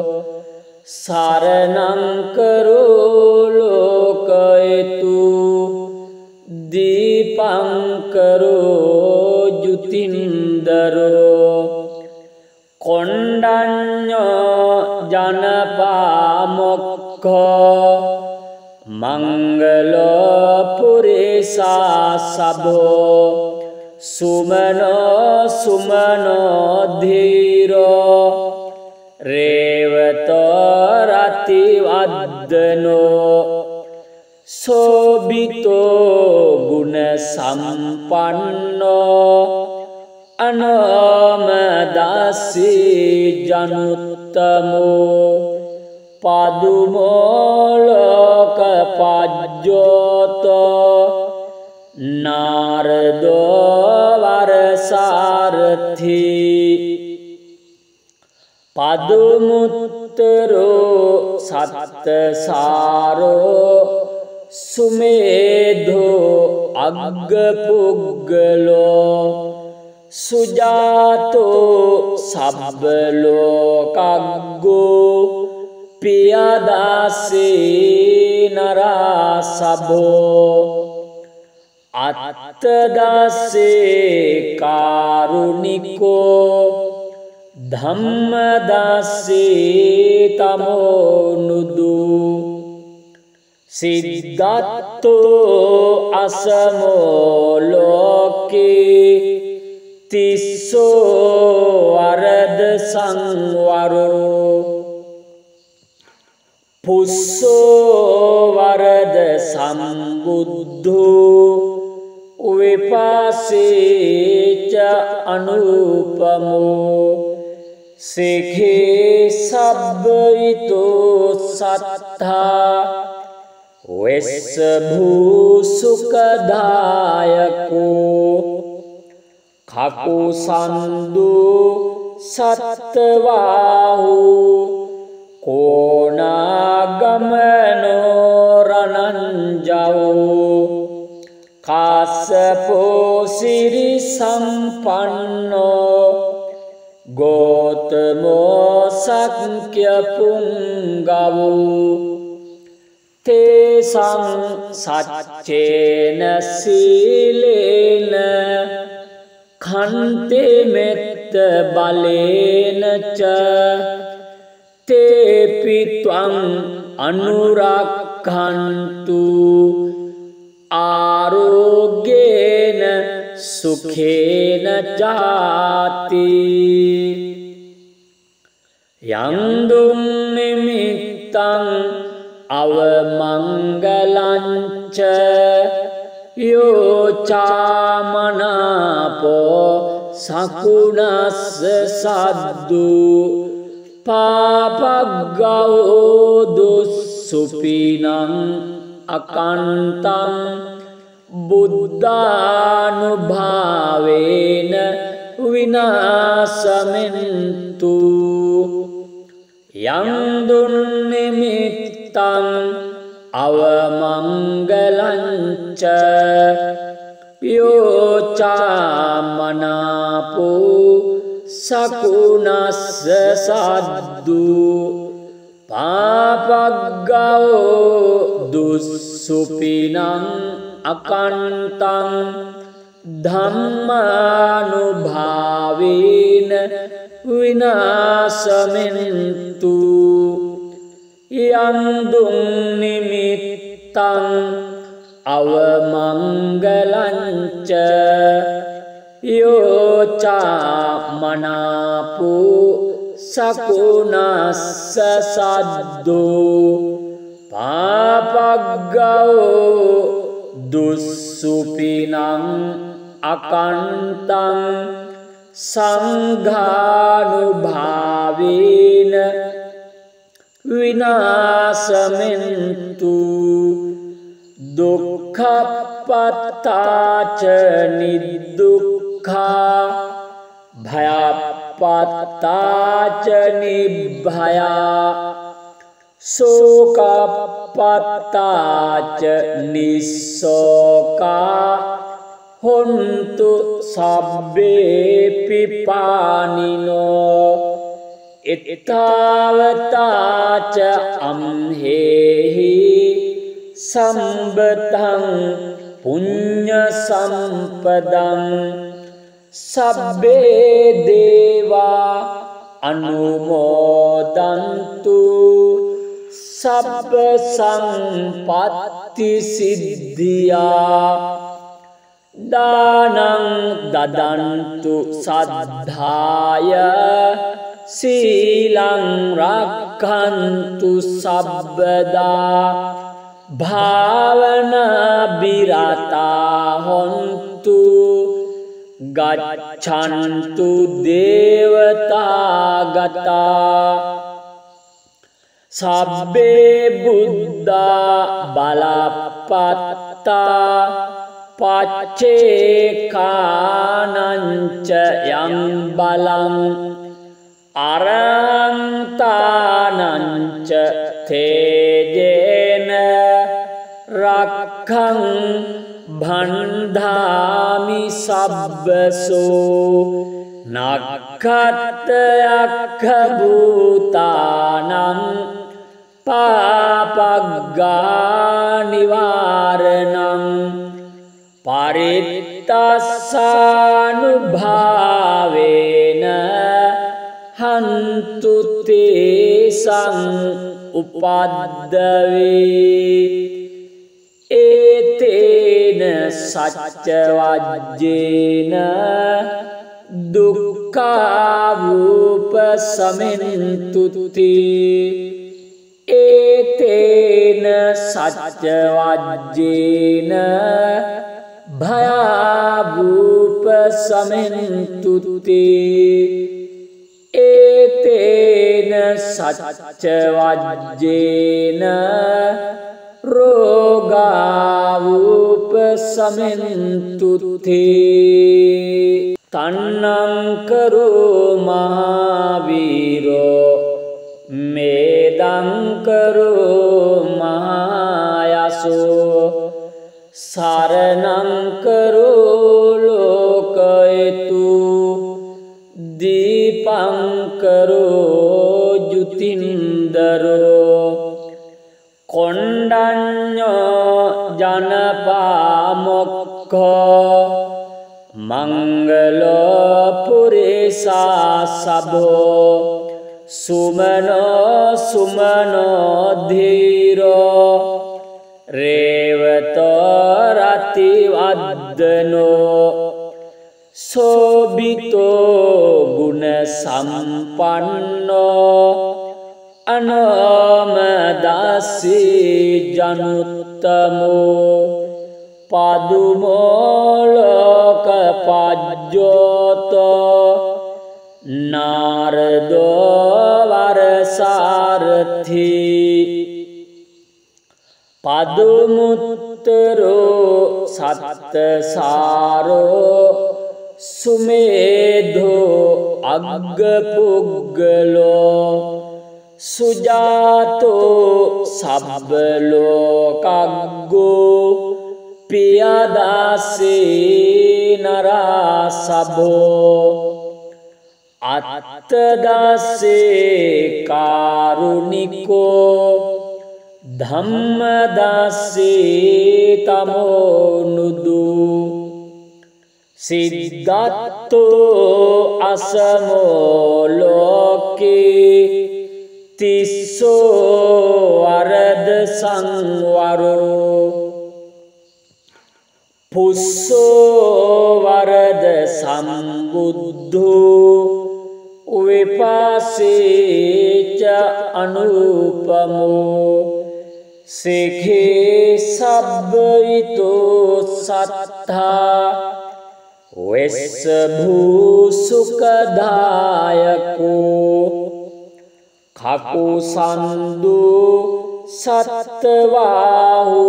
සරණං කරෝ ලෝකයතු දීපං කරෝ ජුතින්දරෝ කොණ්ඩඤ්ඤෝ ජනපාමොක්ඛෝ මංගලෝ පුරිසා සබෝ සුමනෝ සුමනෝ ධීරෝ රේවතෝ රතිවද්දනෝ සෝබිතෝ ගුණ සම්පන්නෝ අනෝමදස්සී ජනුත්තමෝ පදුමෝලෝක පජ්ජෝතෝ නාරදෝ වරසාරථි පදුමුත්තරෝ සත්තසාරෝ සුමේධෝ අග්ගපුග්ගලෝ සුජාතෝ සබ්බලෝකග්ගෝ පියදාසේ නරසභෝ අත්තදාසේ කාරුණිකෝ ධම්මදාසේ තමෝනුදු සිද්ධාත්තෝ අසමෝ ලෝකේ තිස්සෝ වරද සංවරෝ පුස්සෝ වරද සම්බුද්ධෝ විපාසේච අනුපමෝ සේඛේ සබ්බිතෝ සත්තා වෙස්ස භූසුකදායකෝ කකුසන්දු සත්තවාහු කෝනාගමනෝ රණංජවෝ කාසපෝ සිරි සම්පන්නෝ ගෝතමෝ සක්්‍ය පුංගවෝ තේසං සච්චේන සීලේන khante මෙත්ත බලේන ච තේපි ත්වං අනුරක්ඛන්තු ආරෝග්‍යේන සුඛේන ජාති යං දුම් නිමිත්තං අවමංගලං ච යෝචාමනාපෝ සකුණස්ස සද්දු පාපග්ගවෝ දුස්සුපිනං අකන්තං බුද්ධානුභාවේන විනාසමෙන්තු යං දුන්නිමිත්තං අවමංගලංච යෝචාමනාපෝ සකුණස්ස සද්දු පාපග්ගවෝ දුස්සුපිනං අකන්තං ධම්මානුභාවේන විනාසමෙන්තු යං දුන්නිමිත්තං අවමංගලංච යෝචාමනාපෝ සකුණස්ස සද්දෝ පාපග්ගවෝ දුස්සුපිනං අකන්තං සංඝානුභාවේන විනාසමෙන්තු දුක්ඛප්පත්තාච නිදුක්ඛා භයප්පත්තාච නිභයා සෝකප්පත්තාච නිස්සෝකා හොන්තු සබ්බේ පිපානිනෝ එත්තාවතාච අම්හෙහි සම්බතං පුඤ්ඤ සම්පදං සබ්බේ දේවා අනුමෝදන්තු සබ්බ සම්පත්ති සිද්ධියා දානං දදන්තු සද්ධාය සීලං රක්ඛන්තු සබ්බදා භාවනා බිරතා හොන්තු ගච්ඡන්තු දේවතාගතා සබ්බේ බුද්ධා බලප්පත්තා පච්චේකානංච යං බලං අරහන්තානංච තේජේන රක්ඛං භණ්ඩාමි සබ්බසෝ නක්ඛත්යක්ඛ භූතානං පාපග්ගා නිවාරණං පරිත්තස්සානුභාවේන හන්තු තේසං උපද්දවේ ඒතේන සච්ච වජ්ජේන දුක්ඛාවූප සමෙන්තුති ඒතේන සච්ච වජ්ජේන භයාවූප සමෙන්තුති ඒතේන සච්ච වජ්ජේන රෝගාවූප සමෙන්තුති තන්නං කරෝ මහාවීරෝ මේදං කරෝ මහායසෝ සරණං කරෝ ලෝකයතු දීපං කරෝ ජුතින්දරෝ කොණ්ඩඤ්ඤෝ ජනපාමොක්ඛෝ මංගලෝ පුරිසා සබෝ සුමනෝ සුමනෝ ධීරෝ රේවතෝ රතිවද්දනෝ සෝබිතෝ ගුණ සම්පන්නෝ අනෝමදාසී ජනුත්තමෝ පදුමෝලෝක පජ්ජෝතෝ නාරදෝ වර සාරථි පදුමුත්තරෝ සත්තසාරෝ සුමේධෝ අග්ගපුග්ගලෝ සුජාතෝ සබ්බලෝකග්ගෝ පියදාසේ නරසභෝ අත්තදාසේ කාරුණිකෝ ධම්මදාසේ තමෝනුදු සිද්ධාත්තෝ අසමෝ ලෝකේ තිස්සෝ වරද සංවරෝ පුස්සෝ වරද සම්බුද්ධෝ විපාසේච අනුපමෝ සේඛේ සබ්බිතෝ සත්තා වෙස්ස භූ සුඛදායකෝ කකුසන්දු සත්තවාහු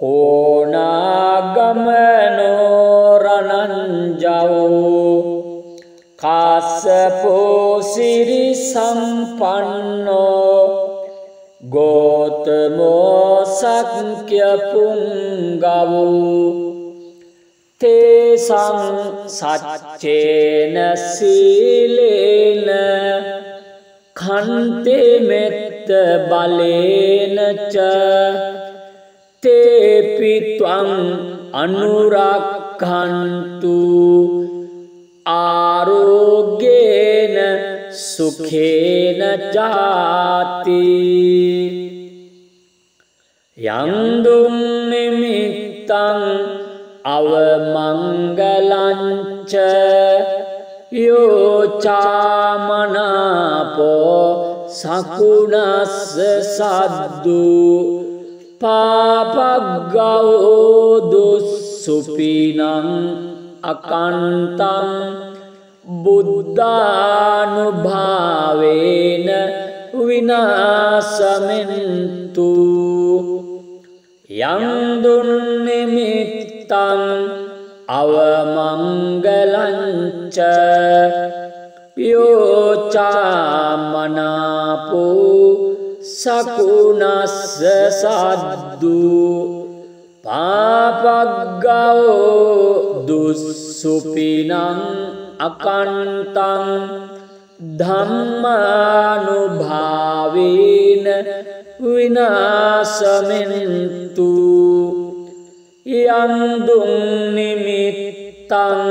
කෝනාගමනෝ රණංජවෝ කාසපෝ සිරි සම්පන්නෝ ගෝතමෝ සක්්‍ය පුංගවෝ තේසං සච්චේන සීලේන khante met balena cha tepi tvang anurakhantu arogyena sukhena jati yandum nimittang avamangalancha yo chamanapo sakunassa saddu papagao dussupinam akantam buddhanubhavena vinasamentu yandun nimittang avamangalancha yo chamanapo sakunassa saddu papagao dussupinam akantam dhammanubhavena vinasamentu yandung nimittang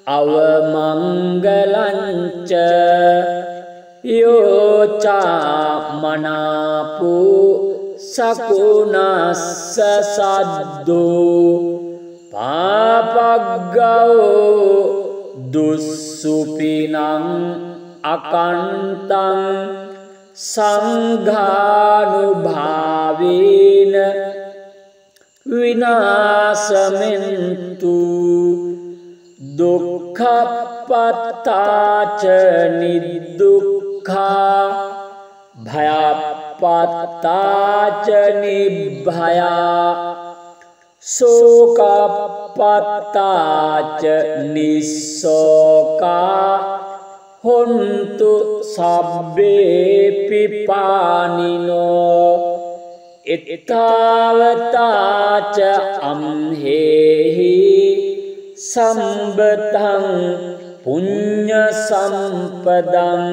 avamangalancha yo chamanapo sakunassa saddu papagao dussupinam akantam sanghanubhavena vinasamentu dukkhapattaca nidukkha bhayapattaca nibbhaya sokapattaca nissoka hontu sabbe pipanino ettavataca amhehi sambetang punya sampadang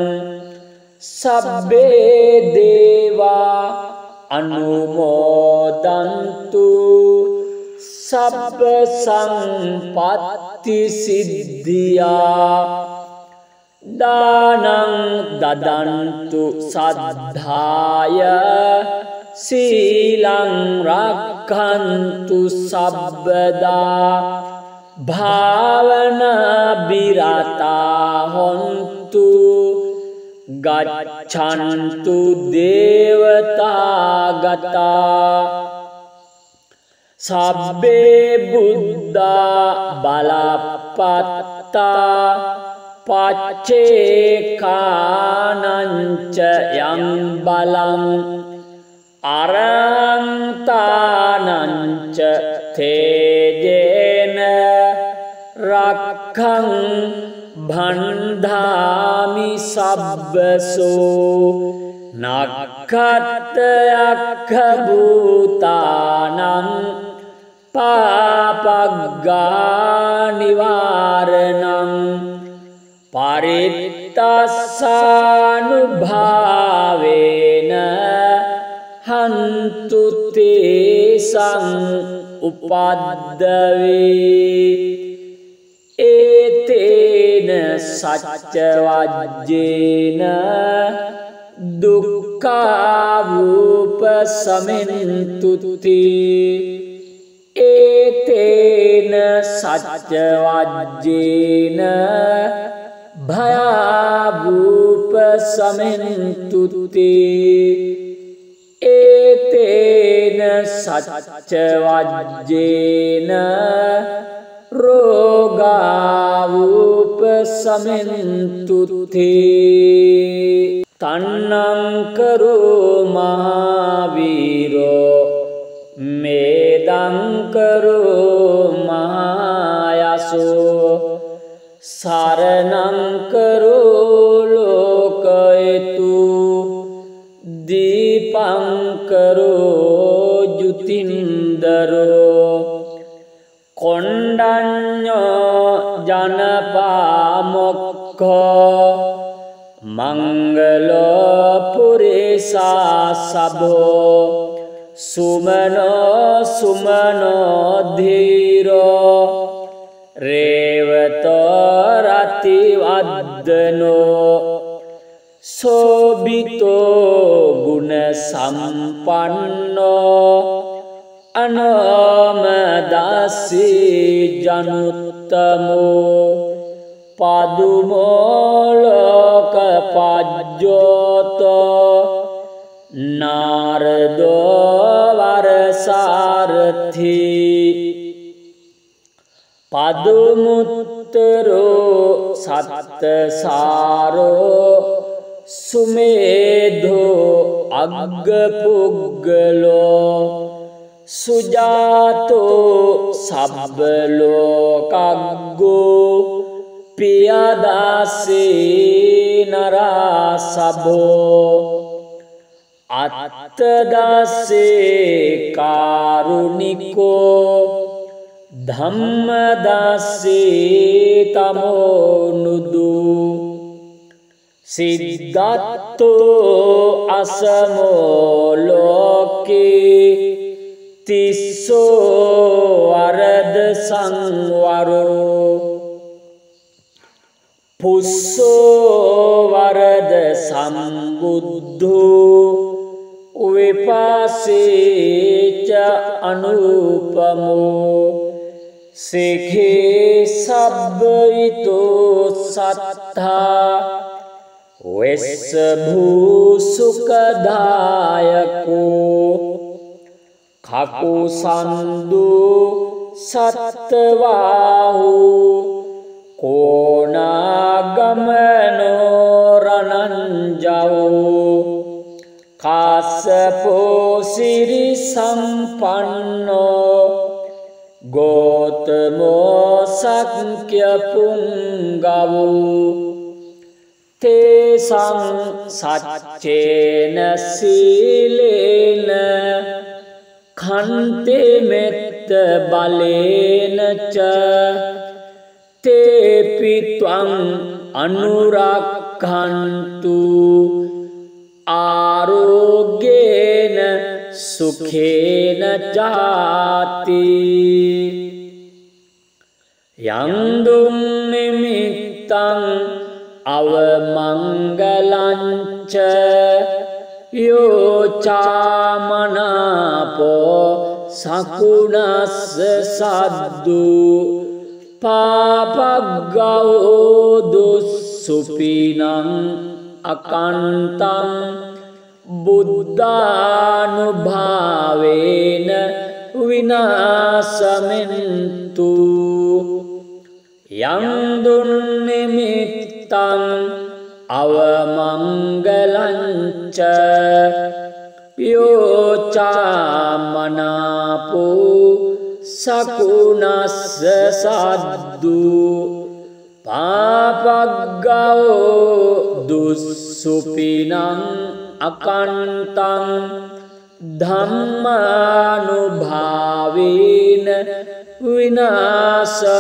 sabbe deva anumodantu sabba sampatti siddhiya danang dadantu saddhaya silang rakhantu sabbada bhavana birata hontu gachantu devata gata sabbe buddha balapatta පච්චේකානංච යං බලං අරහන්තානංච තේජේන රක්ඛං භන්ධාමි සබ්බසෝ නක්ඛත්තයක්ඛ භූතානං පාපග්ගා නිවාරණං පරිත්තස්සානුභාවේන හන්තු තේසං උපද්දවේ ඒතේන සච්ච වජ්ජේන දුක්ඛාවූප සමෙන්තුති ඒතේන සච්ච වජ්ජේන භයාවූප සමෙන්තුති ඒතේන සච්ච වජ්ජේන රෝගාවූප සමෙන්තුති තන්නංකරෝ මහාවීරෝ මේදංකරෝ මහායසෝ සරණංකරෝ ලෝකයතු දීපංකරෝ ජුතින්දරෝ කොණ්ඩඤ්ඤෝ ජනපාමොක්ඛෝ මංගලෝ පුරිසා සබෝ සුමනෝ සුමනෝ ධීරෝ රේවතෝ රතිවද්දනෝ සෝබිතෝ ගුණ සම්පන්නෝ අනෝමදාසී ජනුත්තමෝ පදුමෝලෝක පජ්ජෝතෝ නාරදෝ වරසාරථි පදුමුත්තරෝ සත්තසාරෝ සුමේධෝ අග්ගපුග්ගලෝ සුජාතෝ සබ්බලෝකග්ගෝ පියදාසේ නරාසභෝ අත්තදාසේ කාරුණිකෝ ධම්මදාසේ තමෝනුදු සිද්ධාත්තෝ අසමෝ ලෝකේ තිස්සෝ වරද සංවරෝ පුස්සෝ වරද සම්බුද්ධෝ විපාසේච අනුපමෝ සේඛේ සබ්බිතෝ සත්තා වෙස්ස භූසුකදායකෝ කකුසන්දු සත්තවාහු කෝනාගමනෝ රණංජවෝ කාසපෝ සිරි සම්පන්නෝ ගෝතමෝ සක්්‍ය පුංගවෝ තේසං සච්චේන සීලේන khante met balena cha tepi twang anurakhantu arogyena sukhena jati yandum nimittang avamangalancha yo chamanapo sakunas saddu papaggaodu supinam akantam buddhanubhavena vinasamentu yandun nimitt තං අවමංගලංච යෝචාමනාපෝ සකුණස්ස සද්දු පාපග්ගෝ දුස්සුපිනං අකන්තං ධම්මානුභාවේන විනාශමෙන්තු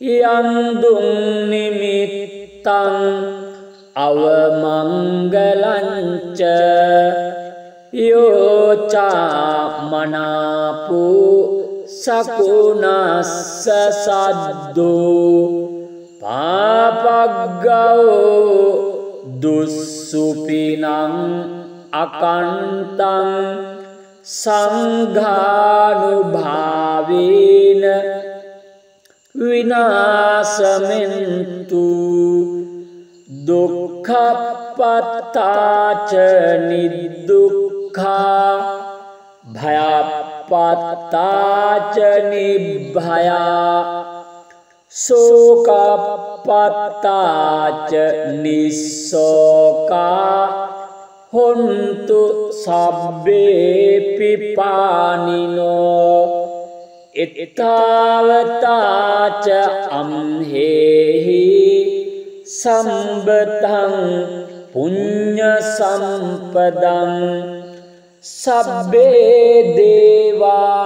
යන්දුං නිමිත්තං අවමංගලංච යෝචාමනාපෝ සකුණස්ස සද්දෝ පාපග්ගෝ දුස්සුපිනං අකන්තං සංඝානුභාවේන විනාශමෙන්තු දුක්ඛපත්තාච නිදුක්ඛා භයපත්තාච නිභයා සෝකපත්තාච නිස්සෝකා හොන්තු සබ්බේ පිපානිනෝ එත්තාවතාච අම්හෙහි සම්බතං පුඤ්ඤ සම්පදං සබ්බේ දේවා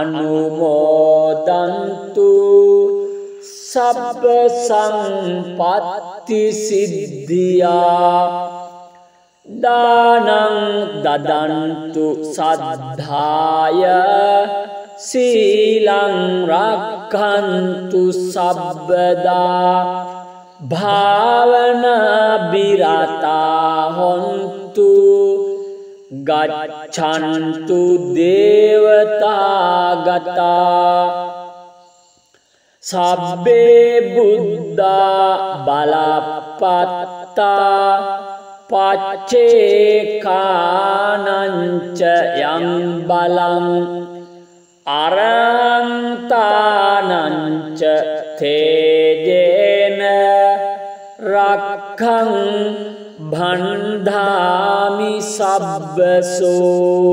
අනුමෝදන්තු සබ්බ සම්පත්ති සිද්ධියා දානං දදන්තු සද්ධාය සීලං රක්ඛන්තු සබ්බදා භාවනා බිරතා හොන්තු ගච්ඡන්තු දේවතාගතා සබ්බේ බුද්ධා බලපත්තා පච්චේකානංච යං බලං අරන්තානංච තේජේන රක්ඛං භණ්ඩාමි සබ්බසෝ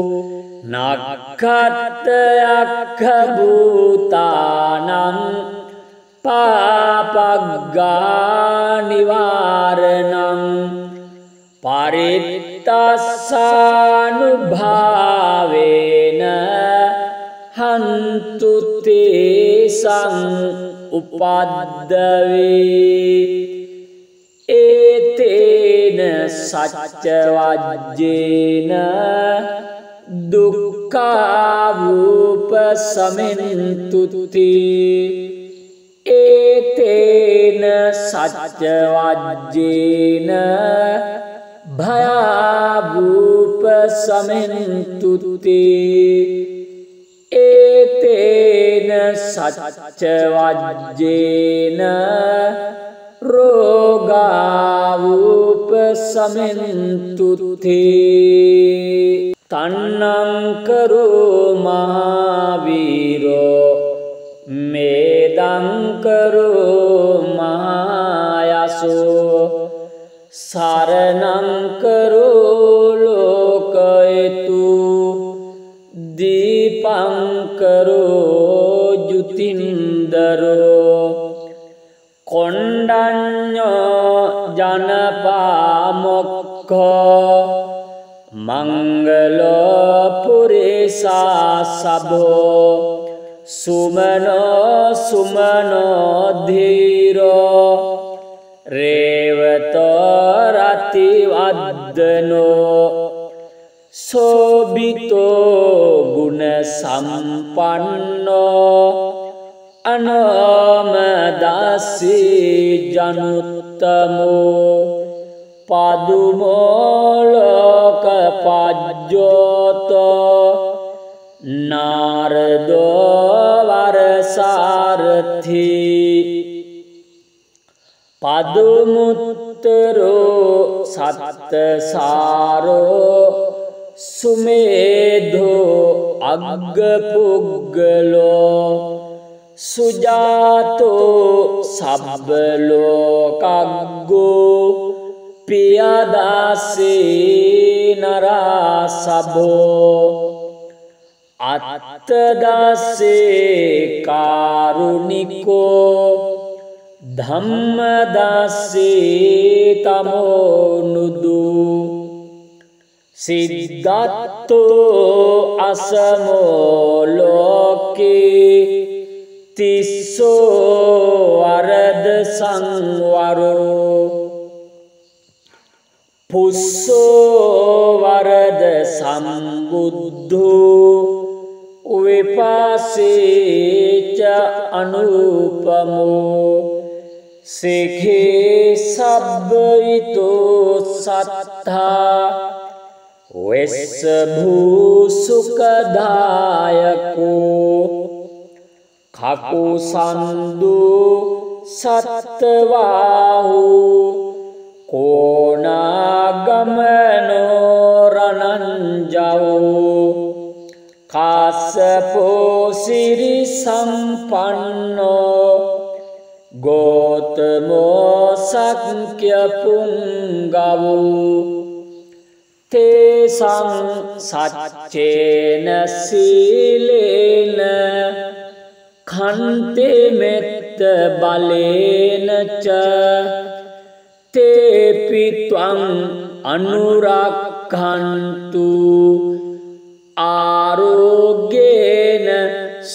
නක්ඛත්යක්ඛ භූතානං පාපග්ගා නිවාරණං පරිත්තස්සානුභාවේන හන්තු තේසං උපද්දවේ ඒතේන සච්ච වජ්ජේන දුක්ඛාවූප සමෙන්තුති ඒතේන සච්ච වජ්ජේන භයාවූප සමෙන්තුති ඒතේන සච්ච වජ්ජේන රෝගාවූප සමෙන්තුති තන්නං කරෝ මහාවීරෝ මේදං කරෝ මහායසෝ සරණං කරෝ ලෝකයතු දීපං කරෝ ජුතින්දරෝ කොණ්ඩඤ්ඤෝ ජනපාමොක්ඛෝ මංගලෝ පුරිසා සබෝ සුමනෝ සුමනෝ ධීරෝ රේවතෝ රතිවද්දනෝ සෝබිතෝ ගුණ සම්පන්නෝ අනෝමදාසී ජනුත්තමෝ පදුමෝලෝක පජ්ජෝතෝ නාරදෝ වරසාරථි පදුමුත්තරෝ සත්තසාරෝ සුමේධෝ අග්ගපුග්ගලෝ සුජාතෝ සබ්බ ලෝකග්ගෝ පියදාසේ නරා සබෝ අත්තදාසේ කාරුණිකෝ ධම්මදාසේ තමෝනුදු සිද්ධාත්තෝ අසමෝ ලෝකේ තිස්සෝ වරද සංවරෝ පුස්සෝ වරද සම්බුද්ධෝ විපාසේච අනුපමෝ සේඛේ සබ්බිතෝ සත්තා වෙස්ස භූසුකදායකෝ කකුසන්දු සත්තවාහු කෝනාගමනෝ රණංජවෝ කාසපෝ සිරි සම්පන්නෝ ගෝතමෝ සක්්‍ය පුංගවෝ තේසං සච්චේන සීලේන khante මෙත්ත බලේන ච තේපි ත්වං අනුරක්ඛන්තු ආරෝග්‍යේන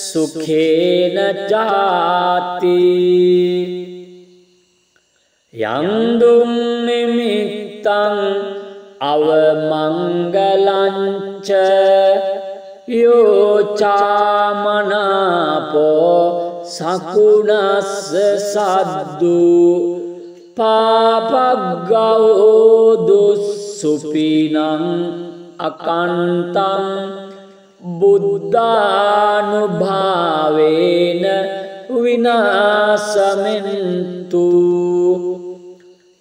සුඛේන ජාති යං දුම් නිමිත්තං අවමංගලං ච යෝචාමනාපෝ සකුණස්ස සද්දු පාපග්ගෝ දුස්සුපිනං අකන්තං බුද්ධානුභාවේන විනාශමෙන්තු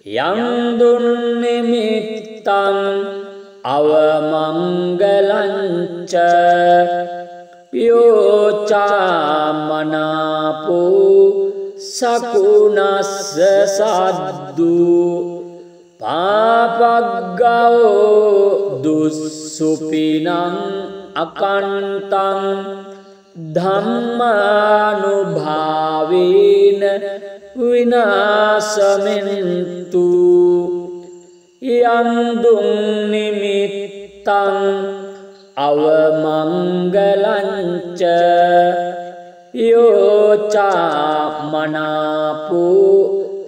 යං දුන්නිමිත්තං අවමංගලං ච යෝචාමනාපෝ සකුණස්ස සද්දු පාපග්ගෝ දුස්සුපිනං අකන්තං ධම්මානුභාවේන විනාශමෙන්තු යං දුම් නිමිත්තං අවමංගලං ච යෝචාමනාපෝ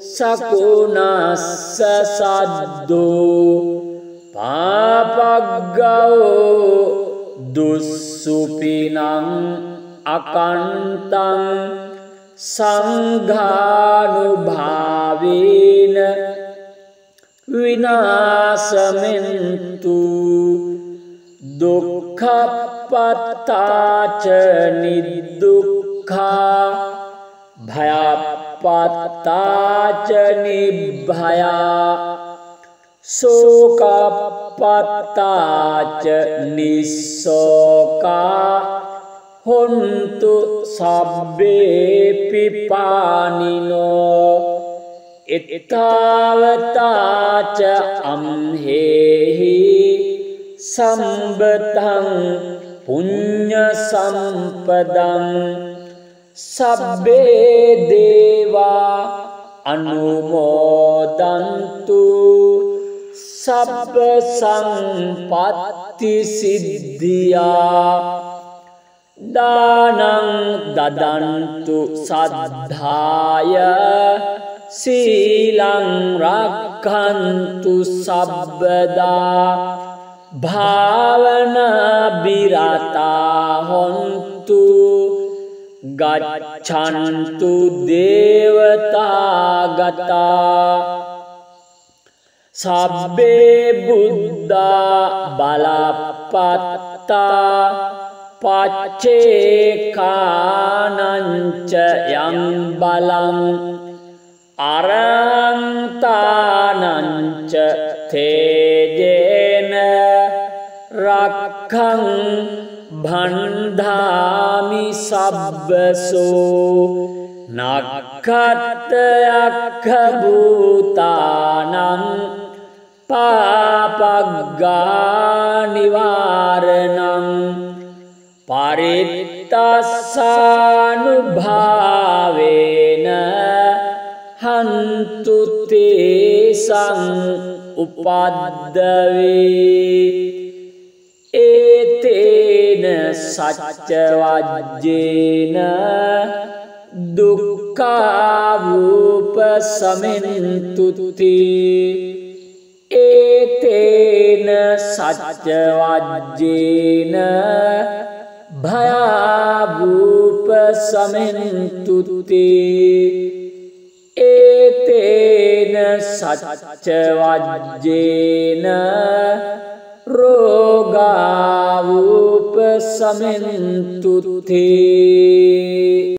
සකුණස්ස සද්දෝ පාපග්ගෝ දුස්සුපිනං අකන්තං සංඝානුභාවේන විනාශමෙන්තු දුක්ඛපත්තාච නිදුක්ඛා භයපත්තාච නිභයා සෝකපත්තාච නිස්සෝකා හොන්තු සබ්බේ පිපානිනෝ එත්තාවතාච අම්හෙහි සම්බතං පුඤ්ඤ සම්පදං සබ්බේ දේවා අනුමෝදන්තු සබ්බ සම්පත්ති සිද්ධියා දානං දදන්තු සද්ධාය සීලං රක්ඛන්තු සබ්බදා භාවනා බිරතා හොන්තු ගච්ඡන්තු දේවතා ගතා සබ්බේ බුද්ධා බලපත්තා පච්චේකානංච යං බලං අරන්තානංච තේජේන රක්ඛං භණ්ඩාමි සබ්බසෝ නක්ඛත් යක්ඛ භූතානං පාපග්ගා නිවාරණං පරිත්තස්සානුභාවේන හන්තු තේසං උපද්දවේ ඒතේන සච්ච වජ්ජේන දුක්ඛාරූප සමෙන්තුති ඒතේන සච්ච වජ්ජේන භයාරූප සමෙන්තුති ඒතේන සච්ච වජ්ජේන රෝගාරූප සමෙන්තුති